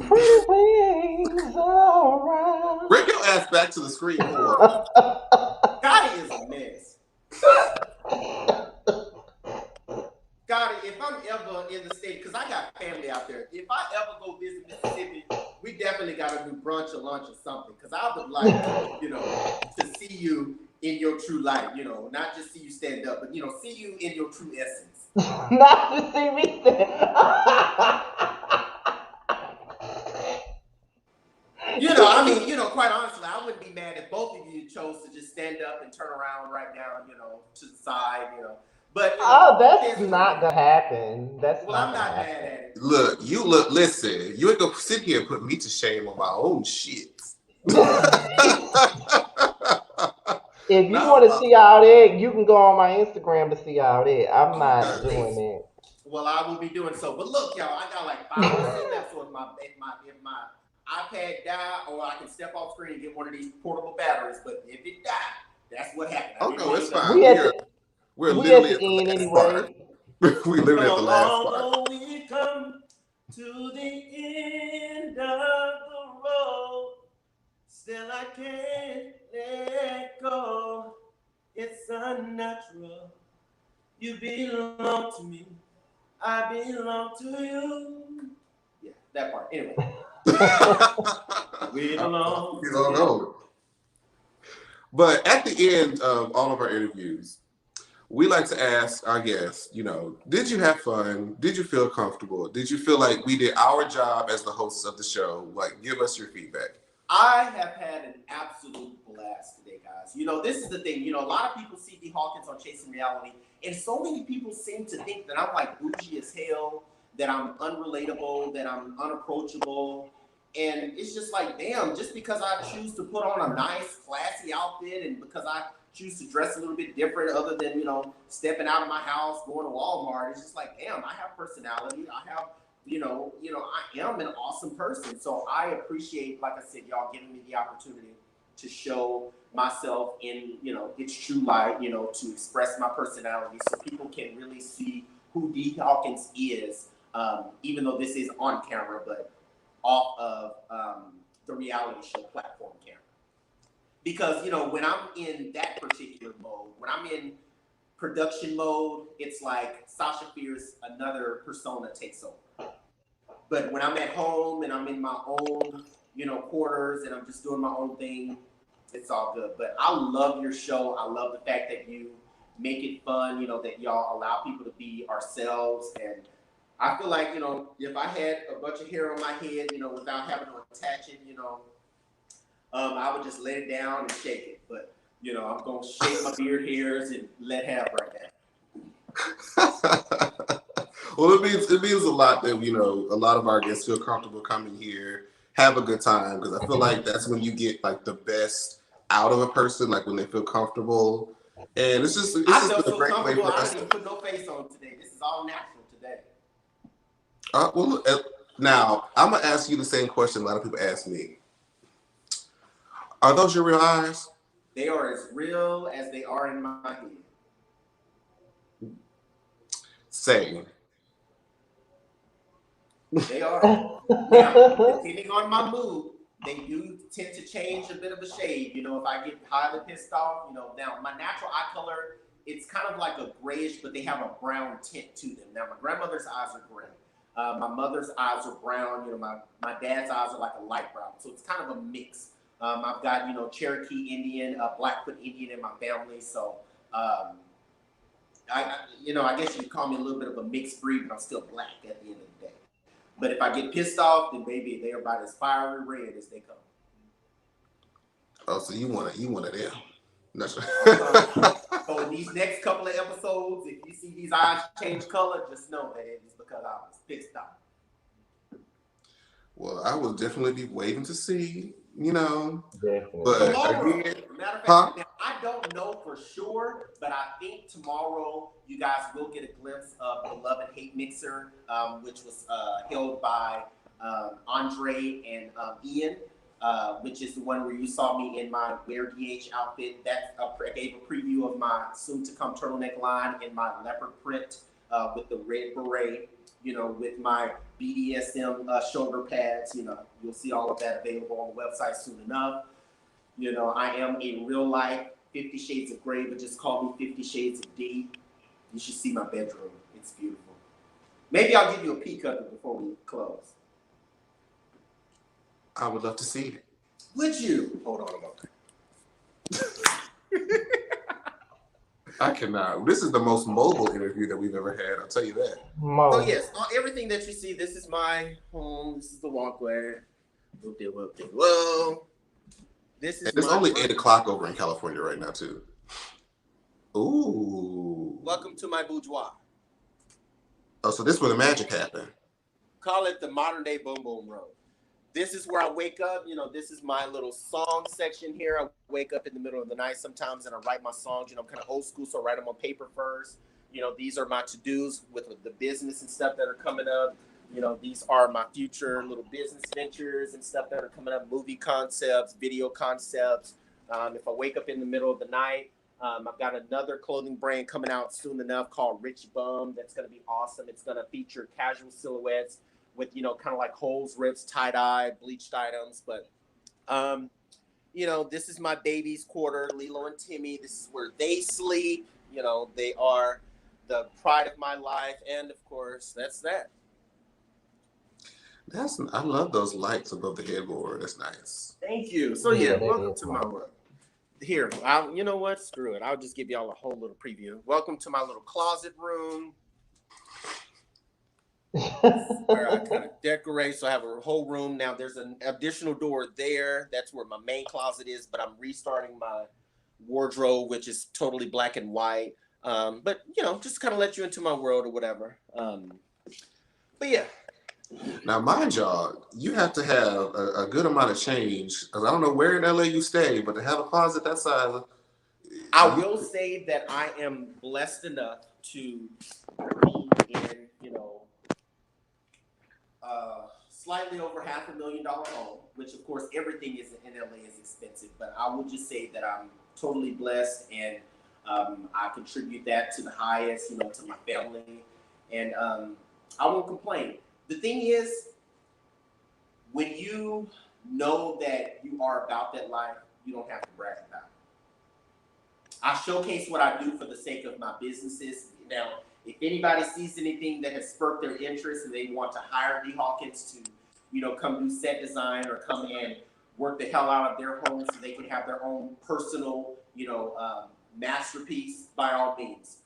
Pretty wings around. bring your ass back to the screen more. Scotty is a mess. Scotty, if I'm ever in the state, because I got family out there, if I ever go visit Mississippi, we definitely got to do brunch or lunch or something. Because I would like, to see you in your true light, not just see you stand up, but, see you in your true essence. Not to see me stand. Quite honestly, I wouldn't be mad if both of you chose to just stand up and turn around right now, to the side, But that's not gonna happen. I'm not mad at it. Listen, you ain't gonna sit here and put me to shame on my own shit. If you want to see all that, you can go on my Instagram to see all that. I'm not doing that. Well, I will be doing so. But look, y'all, I got like 5% left. So if my iPad die, or I can step off screen and get one of these portable batteries. But if it die, that's what happened. Oh no, it's fine. We're literally at the end anyway. We literally at the last part. Although we come to the end of the road, still I can't let go. It's unnatural. You belong to me. I belong to you. Yeah, that part. Anyway. We belong. You don't know. But at the end of all of our interviews, we like to ask our guests, did you have fun? Did you feel comfortable? Did you feel like we did our job as the hosts of the show? Like, give us your feedback. I have had an absolute blast today, guys. This is the thing. A lot of people see the Hawkins on Chasing Reality, and so many people seem to think that I'm like bougie as hell, that I'm unrelatable, that I'm unapproachable. And it's just like, damn, just because I choose to put on a nice, classy outfit, and because I choose to dress a little bit different other than, stepping out of my house, going to Walmart, it's just like, damn, I have personality. I have, I am an awesome person. So I appreciate, like I said, y'all giving me the opportunity to show myself in, its true light, to express my personality so people can really see who D. Hawkins is, even though this is on camera, but off of the reality show platform camera. Because, when I'm in that particular mode, when I'm in production mode, it's like Sasha Fierce, another persona takes over. But when I'm at home and I'm in my own, quarters and I'm just doing my own thing, it's all good. But I love your show. I love the fact that you make it fun, that y'all allow people to be ourselves. And I feel like, if I had a bunch of hair on my head, without having to attach it, I would just let it down and shake it. But, I'm going to shake my beard hairs and let have right now. Well, it means a lot that, a lot of our guests feel comfortable coming here, have a good time, because I feel like that's when you get like the best out of a person, like when they feel comfortable. And it's just a great way for us. I didn't put no face on today. This is all natural today. Now I'm gonna ask you the same question a lot of people ask me. Are those your real eyes? They are as real as they are in my head. Same. They are. Now, depending on my mood, they do tend to change a bit of a shade. If I get highly pissed off, now my natural eye color, it's kind of like a grayish, but they have a brown tint to them. Now, my grandmother's eyes are gray. My mother's eyes are brown. My dad's eyes are like a light brown. So it's kind of a mix. I've got, Cherokee Indian, Blackfoot Indian in my family. So, I guess you could call me a little bit of a mixed breed, but I'm still black at the end of the day. But if I get pissed off, then baby, they're about as fiery red as they come. Oh, so you want of them? That's Oh, these next couple of episodes, if you see these eyes change color, just know that it's because I was pissed off. Well, I will definitely be waiting to see, you know. Definitely. But Tomorrow, again, matter of fact, huh? now, I don't know for sure, but I think tomorrow you guys will get a glimpse of the Love and Hate Mixer, which was held by Andre and Ian, which is the one where you saw me in my Wear DH outfit. That gave a preview of my soon-to-come turtleneck line in my leopard print with the red beret, you know, with my BDSM shoulder pads. You know, you'll see all of that available on the website soon enough. You know, I am a real-life 50 Shades of Grey, but just call me 50 Shades of D. You should see my bedroom. It's beautiful. Maybe I'll give you a peek of it before we close. I would love to see it. Would you? Hold on a moment. I cannot. This is the most mobile interview that we've ever had. I'll tell you that. So yes, everything that you see, this is my home. This is the walkway. Whoa. This is. And it's only 8 o'clock over in California right now too. Ooh. Welcome to my boudoir. Oh, so this is where the magic happened. Call it the modern day Boom Boom Road. This is where I wake up. You know, this is my little song section here. I wake up in the middle of the night sometimes and I write my songs. You know, I'm kind of old school, so I write them on paper first. You know, these are my to-dos with the business and stuff that are coming up. You know, these are my future little business ventures and stuff that are coming up, movie concepts, video concepts. If I wake up in the middle of the night, I've got another clothing brand coming out soon enough called Rich Bum. That's going to be awesome. It's going to feature casual silhouettes with, you know, kind of like holes, rips, tie-dye, bleached items. But, you know, this is my baby's quarter, Lilo and Timmy. This is where they sleep. You know, they are the pride of my life. And, of course, that's that. I love those lights above the headboard. That's nice. Thank you. So, yeah, welcome to my world. Here, you know what? Screw it. I'll just give y'all a whole little preview. Welcome to my little closet room. Where I kind of decorate, so I have a whole room. Now there's an additional door there. That's where my main closet is, but I'm restarting my wardrobe, which is totally black and white. But you know, just kind of let you into my world or whatever. But yeah. Now, mind y'all, you have to have a good amount of change, because I don't know where in LA you stay, but to have a closet that size. I will say that I am blessed enough to be in, you know, slightly over $500,000 home, which of course everything is in LA is expensive, but I will just say that I'm totally blessed and I contribute that to the highest, you know, to my family, and I won't complain. The thing is, when you know that you are about that life, you don't have to brag about it. I showcase what I do for the sake of my businesses. Now, if anybody sees anything that has spurred their interest and they want to hire D. Hawkins to, you know, come do set design or come and work the hell out of their home so they can have their own personal, you know, masterpiece, by all means.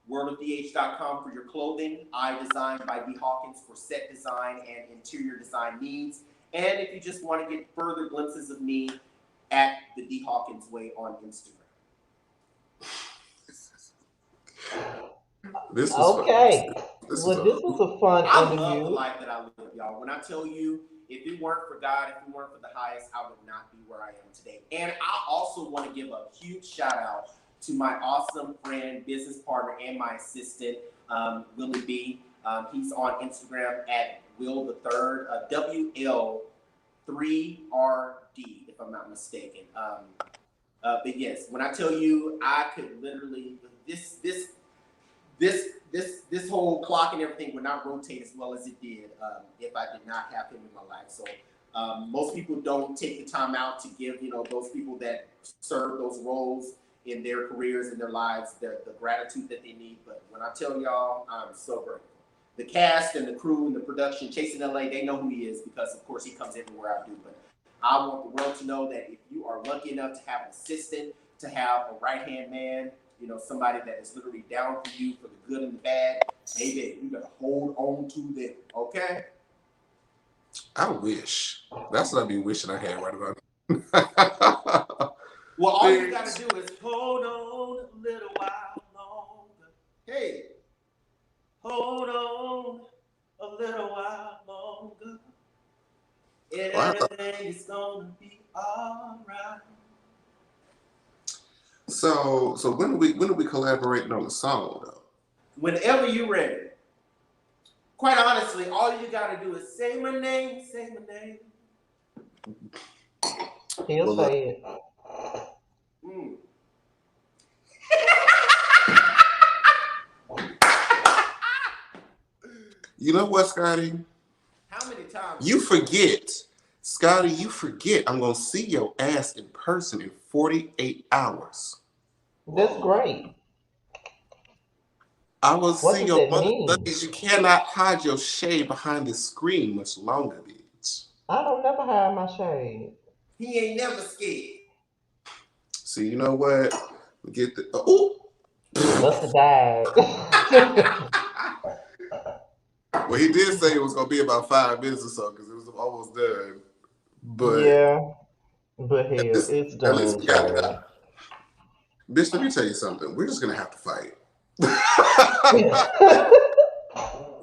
WorldofDH.com for your clothing. I Design by D. Hawkins for set design and interior design needs. And if you just want to get further glimpses of me, at the D. Hawkins Way on Instagram. This was okay. This was a fun interview. I love the life that I live, y'all. When I tell you, if it weren't for God, if it weren't for the highest, I would not be where I am today. And I also want to give a huge shout out to my awesome friend, business partner, and my assistant, Willie B. He's on Instagram at Will the Third, WL3RD, if I'm not mistaken. But yes, when I tell you, I could literally this whole clock and everything would not rotate as well as it did if I did not have him in my life. So most people don't take the time out to give, you know, those people that serve those roles in their careers and their lives the gratitude that they need. But when I tell y'all, I'm so grateful. The cast and the crew and the production, Chasing LA, they know who he is because, of course, he comes everywhere I do. But I want the world to know that if you are lucky enough to have an assistant, to have a right-hand man, you know, somebody that is literally down for you for the good and the bad, hey, baby, you got to hold on to them, okay? I wish. That's what I'd be wishing I had right about now. Well, all you got to do is hold on a little while So when are we collaborating on the song though? Whenever you ready. Quite honestly, all you gotta do is say my name, say my name. He'll Well, look, say it. Mm. you know what, Scotty? How many times? You forget, Scotty. You forget. I'm gonna see your ass in person in 48 hours. That's great. I will What see does your that mean? motherfuckers. You cannot hide your shade behind the screen much longer, bitch. I don't never hide my shade. He ain't never scared. See, you know what? Get the oh. Must have died. Well, he did say it was gonna be about 5 minutes or so because it was almost done. But Yeah, but hell, it's at least done, we got it child. done. Bitch, let me tell you something. We're just gonna have to fight.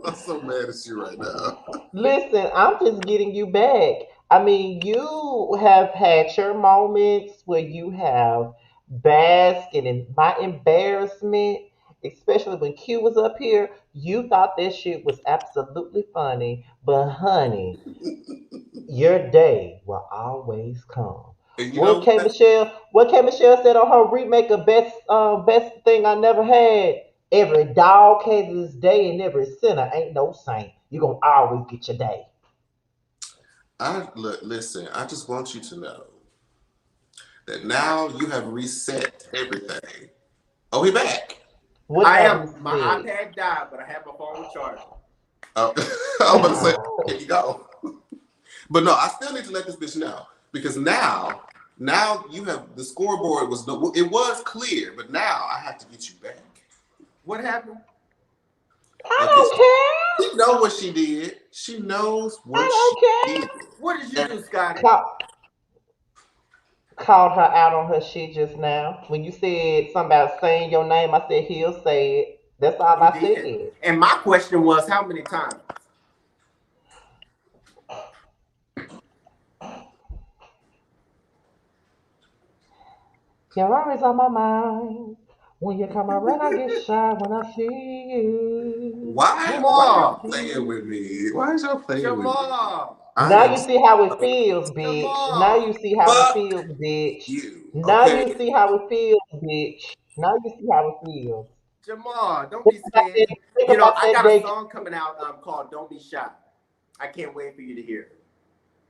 I'm so mad at you right now. Listen, I'm just getting you back. I mean, you have had your moments where you have basked in my embarrassment, especially when Q was up here. You thought that shit was absolutely funny, but honey, your day will always come. And you What know K what? Michelle? What K Michelle said on her remake of best thing I never had. Every dog has his day, and every sinner ain't no saint. You gonna always get your day. Listen. I just want you to know that now you have reset everything. Oh, he back. What I have am. you My said? iPad died, but I have my phone charging. Oh, I was about to say, there you go. But no, I still need to let this bitch know because now you have the scoreboard it was clear, but now I have to get you back. What happened? I Okay, don't care. she knows what she did. She knows what I she don't did. care. What did you And do, Scotty? Called her out on her shit just now. When you said something about saying your name, I said he'll say it. That's all You I did. said. And my question was, how many times? You're always on my mind. When you come around, I get shy when I see you. why When I why y'all Jamar, see playing with you. me? Why is y'all playing with me? Jamar, I Now am you see how it so feels, bitch. Now Jamar, you see how it fuck feels, bitch. you. Now Okay? you see how it feels, bitch. Now you see how it feels. Jamar. Don't Think be about that, scared. think You know, about I that got a day. song coming out called "Don't Be Shy." I can't wait for you to hear it.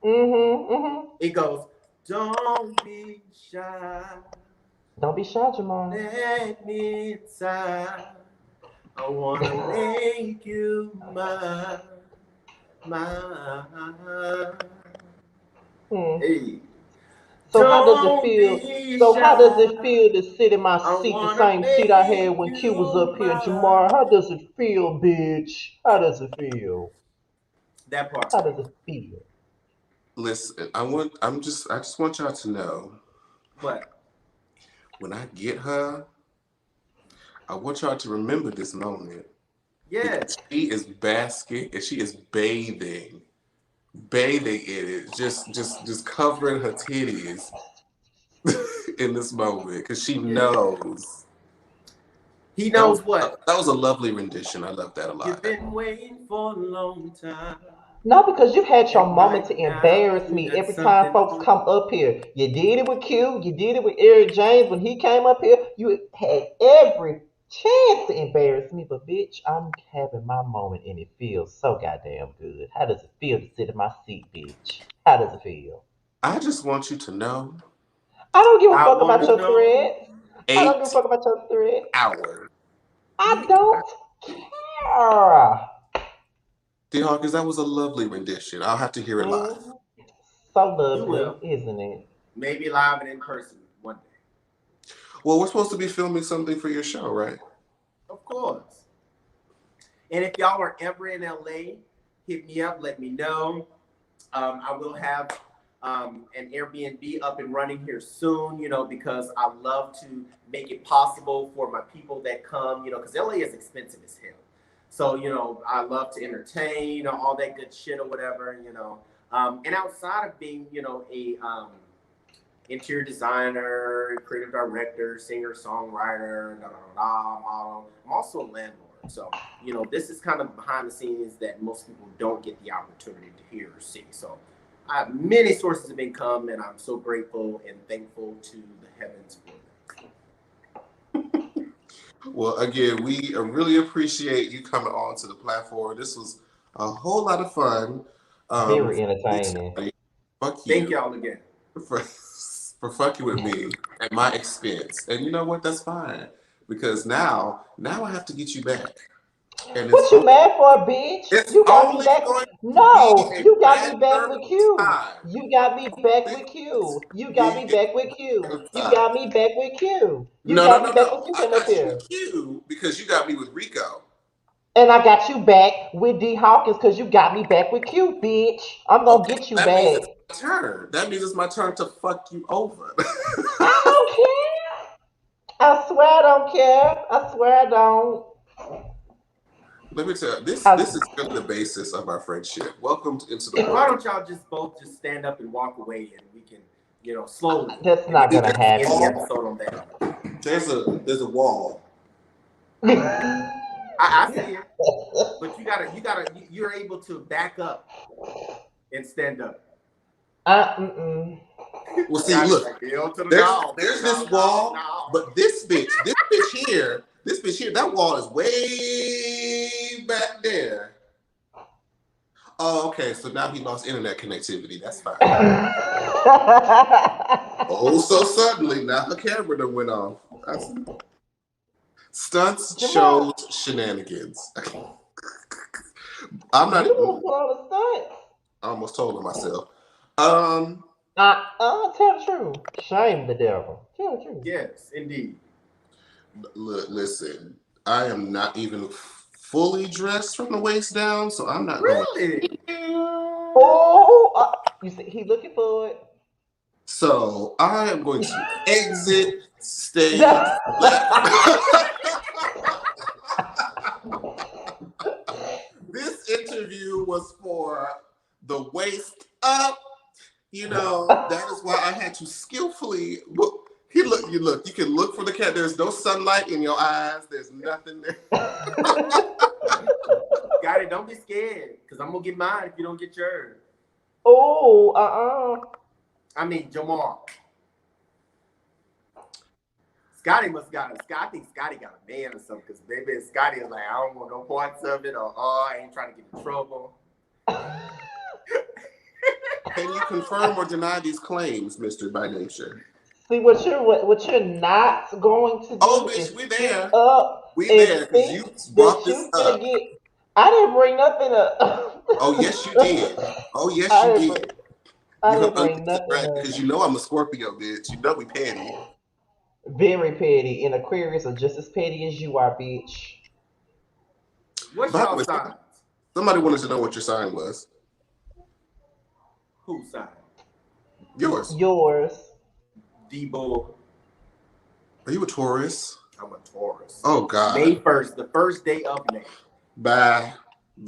Mm-hmm, mm-hmm. It goes, "Don't be shy, Don't be shy, Jamar. let me inside. I wanna make you mine, mine." Hmm. Hey, So how does it don't feel? be So how does it shy. feel to sit in my I seat, the wanna same seat I had make when Q was you up here, Jamar? mine. How does it feel, bitch? How does it feel? That part. How does it feel? Listen, I just want y'all to know What? when I get her, I want y'all to remember this moment Yes. because she is basking and she is bathing in it, just covering her titties in this moment because she Yeah. knows He that was knows what? that was a lovely rendition. I love that a You've lot. been waiting for a long time. No, because you've had your And moment right to now embarrass you me got every time something folks on. come up here. You did it with Q, you did it with Eric James when he came up here. You had every chance to embarrass me, but bitch, I'm having my moment and it feels so goddamn good. How does it feel to sit in my seat, bitch? How does it feel? I just want you to know I don't give a I fuck about wanna your know. threats. I don't give a eight fuck about your threats. hours. I don't care. D-Hawk, because that was a lovely rendition. I'll have to hear it live. Mm, so You lovely, will. isn't it? Maybe live and in person one day. Well, we're supposed to be filming something for your show, right? Of course. And if y'all are ever in LA, hit me up, let me know. I will have an Airbnb up and running here soon, you know, because I love to make it possible for my people that come, you know, because LA is expensive as hell. So, you know, I love to entertain, you know, all that good shit or whatever, you know. And outside of being, you know, interior designer, creative director, singer, songwriter, model. I'm also a landlord. So, this is kind of behind the scenes that most people don't get the opportunity to hear or see. So I have many sources of income, and I'm so grateful and thankful to the heavens for them. Well, again, we really appreciate you coming on to the platform. This was a whole lot of fun. Very entertaining. Fuck you. Thank y'all again. For fucking with me at my expense. And you know what? That's fine. Because now I have to get you back. And What you mad for, bitch? it's You got me only back. going to No, be a you got me back matter with of Q. time. You got me back with Q. You got me back with Q. You got me back with Q. You got me back with Q. I Come up got you here. with Q because you got me with Rico. And I got you back with D Hawkins because you got me back with Q, bitch. I'm gonna Okay, get you that means back. it's my turn. That means it's my turn to fuck you over. I don't care. I swear I don't care. I swear I don't. Let me tell you, this is really the basis of our friendship. Welcome into the Why world. don't y'all both stand up and walk away, and we can, slowly. That's not gonna End the happen. episode on that. There's a wall. I see it, but you're able to back up and stand up. Well, see, look, there's this wall, but this bitch here, that wall is way back there. Oh, okay, so now he lost internet connectivity. That's fine. Oh, so suddenly, now her camera done went off. Stunts, Jamar. shows, shenanigans. I'm not. You put on the stunts. I almost told on myself. Tell the truth. Shame the devil. Tell the truth. Yes, indeed. Listen, I am not even fully dressed from the waist down, so I'm not really. Oh, you see, he looking for it. So I am going to exit stage. This interview was for the waist up. That is why I had to skillfully look. You can look for the cat. There's no sunlight in your eyes. There's nothing there. Got it. Don't be scared, because I'm gonna get mine if you don't get yours. Oh, I mean, Jamar. Scotty must got it. I think Scotty got a man or something, because baby Scotty is like, I don't want no parts of it, or I ain't trying to get in trouble. Can you confirm or deny these claims, Mr. By Nature? See what you're not going to do. Oh, bitch, we there. We there because you brought this up. I didn't bring nothing up. Oh yes, you did. Oh yes, you did. I didn't bring nothing up. Because you know I'm a Scorpio, bitch. You know we petty. Very petty. And Aquarius are just as petty as you are, bitch. What's your sign? Somebody wanted to know what your sign was. Whose sign? Yours. Debo. Are you a Taurus? I'm a Taurus. Oh God. May 1st, the first day of May. Bye.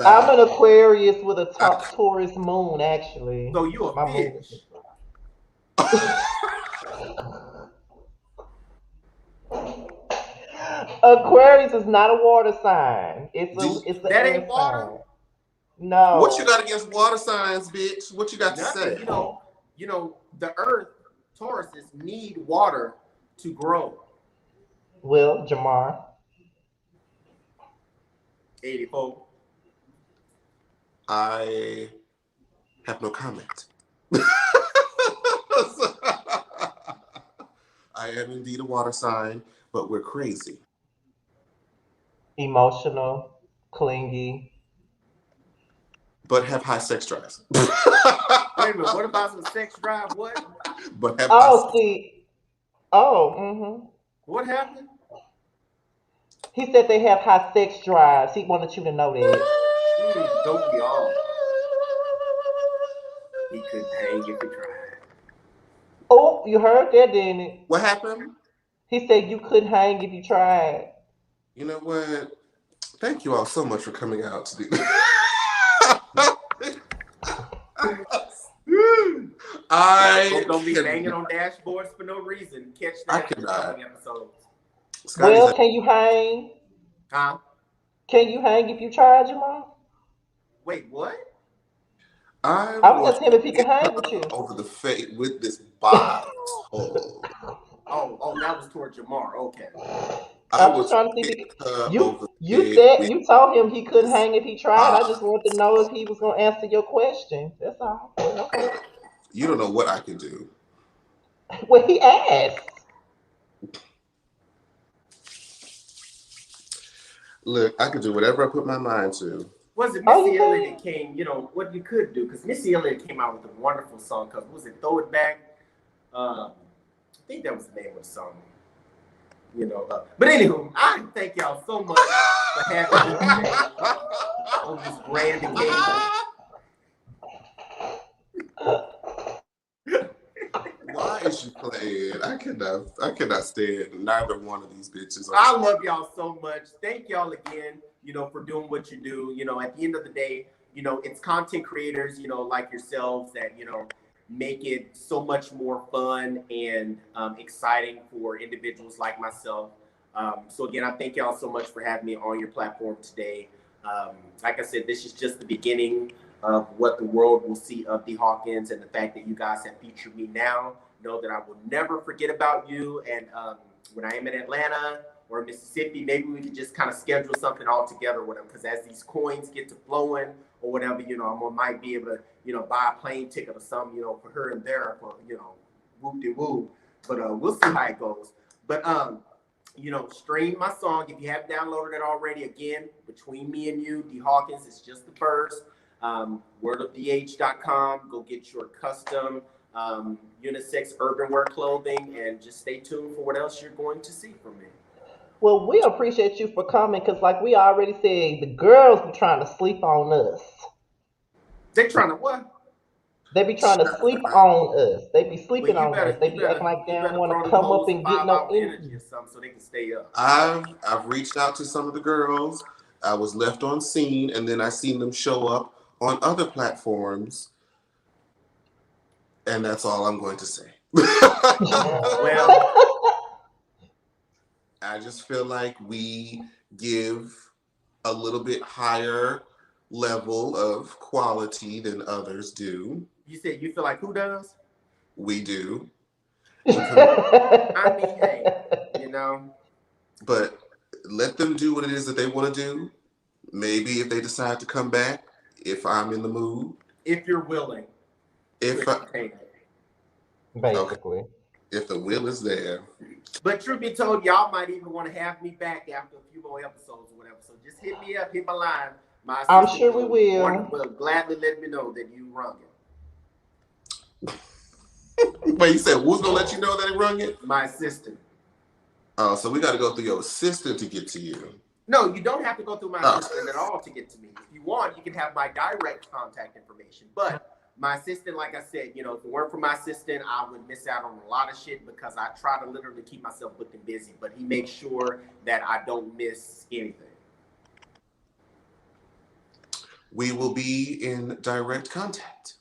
I'm an Aquarius with a Taurus moon, actually. So you a fish. Aquarius is not a water sign. It's that ain't water. Sign. No. What you got against water signs, bitch? What you got to say? You know, the Earth, Tauruses need water to grow. Well, Jamar. 84. I have no comment. I am indeed a water sign, but we're crazy. Emotional, clingy. But have high sex drives. Wait a minute, what about some sex drive? What? But have What happened? He said they have high sex drives. He wanted you to know that. Don't we all? He couldn't hang if he tried. Oh, you heard that, didn't it? What happened? He said you couldn't hang if you tried. You know what? Thank you all so much for coming out to the I Don't be banging can. on dashboards for no reason. Catch I that in the cannot. coming episodes. Scotty's Well, like, can you hang? Huh? Can you hang if you try, Jamal? Wait, what? I I'm was going asking him to if he hit could hang with her you. over the face with this bottle. Oh, that was toward Jamar. Okay. I I'm just was trying to see if hit he could. her You over the you head said with you told him he couldn't this hang if he tried. I just bottle. wanted to know if he was gonna answer your question. That's all. Okay. You don't know what I can do. Well, he asked. Look, I can do whatever I put my mind to. Was it Oh, you Missy Elliott can. that came, what you could do? Because Missy Elliott came out with a wonderful song. Because was it Throw It Back? I think that was the name of the song. But anywho, I thank y'all so much for having me today on this grand occasion. Why is you playing? I cannot stand neither one of these bitches. I love y'all so much. Thank y'all again, for doing what you do. At the end of the day, it's content creators, like yourselves that, make it so much more fun and exciting for individuals like myself. So again, I thank y'all so much for having me on your platform today. Like I said, this is just the beginning of what the world will see of the Hawkins, and the fact that you guys have featured me now. Know that I will never forget about you. And when I am in Atlanta or Mississippi, maybe we could just kind of schedule something all together with them. Because as these coins get to flowing or whatever, might be able to, buy a plane ticket or something, for her and there for, whoop de woo. But we'll see how it goes. But stream my song if you haven't downloaded it already. Again, Between Me and You, D Hawkins is just the first. Wordofdh.com. Go get your custom unisex urban wear clothing, and just stay tuned for what else you're going to see from me. Well, we appreciate you for coming because, like we already said, the girls be trying to sleep on us. They trying to what? They be trying to sleep on us. They be Well, sleeping you on us. better They you be acting better like they you don't better want throw to them come up hoes and get five no hour energy or energy. something so they can stay up. I've reached out to some of the girls. I was left on scene, and then I seen them show up on other platforms, and that's all I'm going to say. Well, I just feel like we give a little bit higher level of quality than others do. you said you feel like who does? We do. I mean, hey, But let them do what it is that they want to do. Maybe if they decide to come back, if I'm in the mood, if you're willing to if I, entertain it. okay, Basically. if the will is there. But truth be told, y'all might even want to have me back after a few more episodes or whatever. So just hit me up, hit my line. My I'm assistant sure we will. will gladly let me know that you rung it. Wait, you said who's gonna let you know that he rung it? My assistant. Oh, so we got to go through your assistant to get to you. No, you don't have to go through my assistant at all to get to me. If you want, you can have my direct contact information. But my assistant, like I said, if it weren't for my assistant, I would miss out on a lot of shit because I try to literally keep myself booked and busy. But he makes sure that I don't miss anything. We will be in direct contact.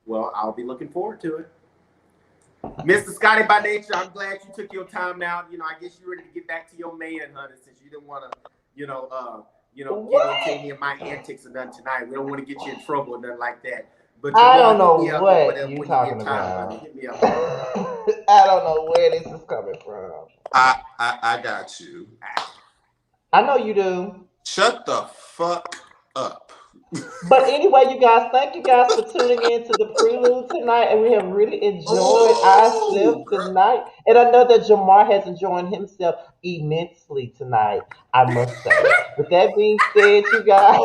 Well, I'll be looking forward to it. Mr. Scotty by nature, I'm glad you took your time out. I guess you're ready to get back to your manhunt since you didn't want to, get into any of my antics or nothing tonight. We don't want to get you in trouble or nothing like that. But I Jamar, don't know hit me up what when you you talking get time, about. honey. Hit me up. I don't know where this is coming from. I got you. I know you do. Shut the fuck up. But anyway, you guys, thank you guys for tuning in to the prelude tonight, and we have really enjoyed Oh, ourselves girl. tonight. And I know that Jamar has enjoyed himself immensely tonight, I must say. With that being said, you guys,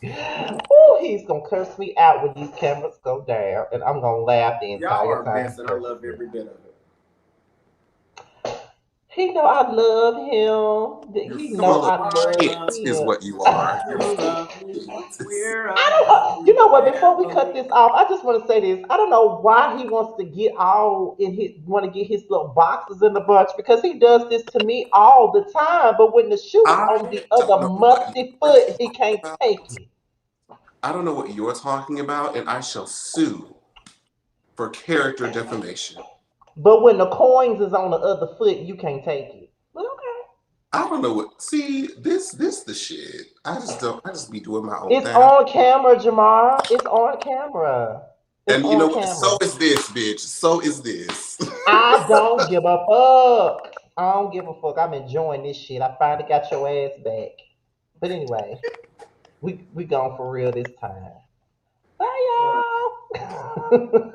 ooh, he's gonna curse me out when these cameras go down, and I'm gonna laugh the Y'all entire are time best, he and I curses love me. every bit of it. He know I love him. You're He know full of I love shit, is him. what you are. You're You full of love me. shit. We're I don't know. You know what? Before we cut family. this off, I just want to say this. I don't know why he wants to get all in his want to get his little boxes in the bunch because he does this to me all the time. But when the shoe is on I the don't other know what you musty are foot, he talking can't about. take it. I don't know what you're talking about, and I shall sue for character defamation. But when the coins is on the other foot, you can't take it. But okay. I don't know what. See, this the shit. I just don't. I just be doing my own It's thing. on camera, Jamar. It's on camera. It's And you know on what? So camera. is this, bitch. So is this. I don't give a fuck. I don't give a fuck. I'm enjoying this shit. I finally got your ass back. But anyway, we gone for real this time. Bye y'all.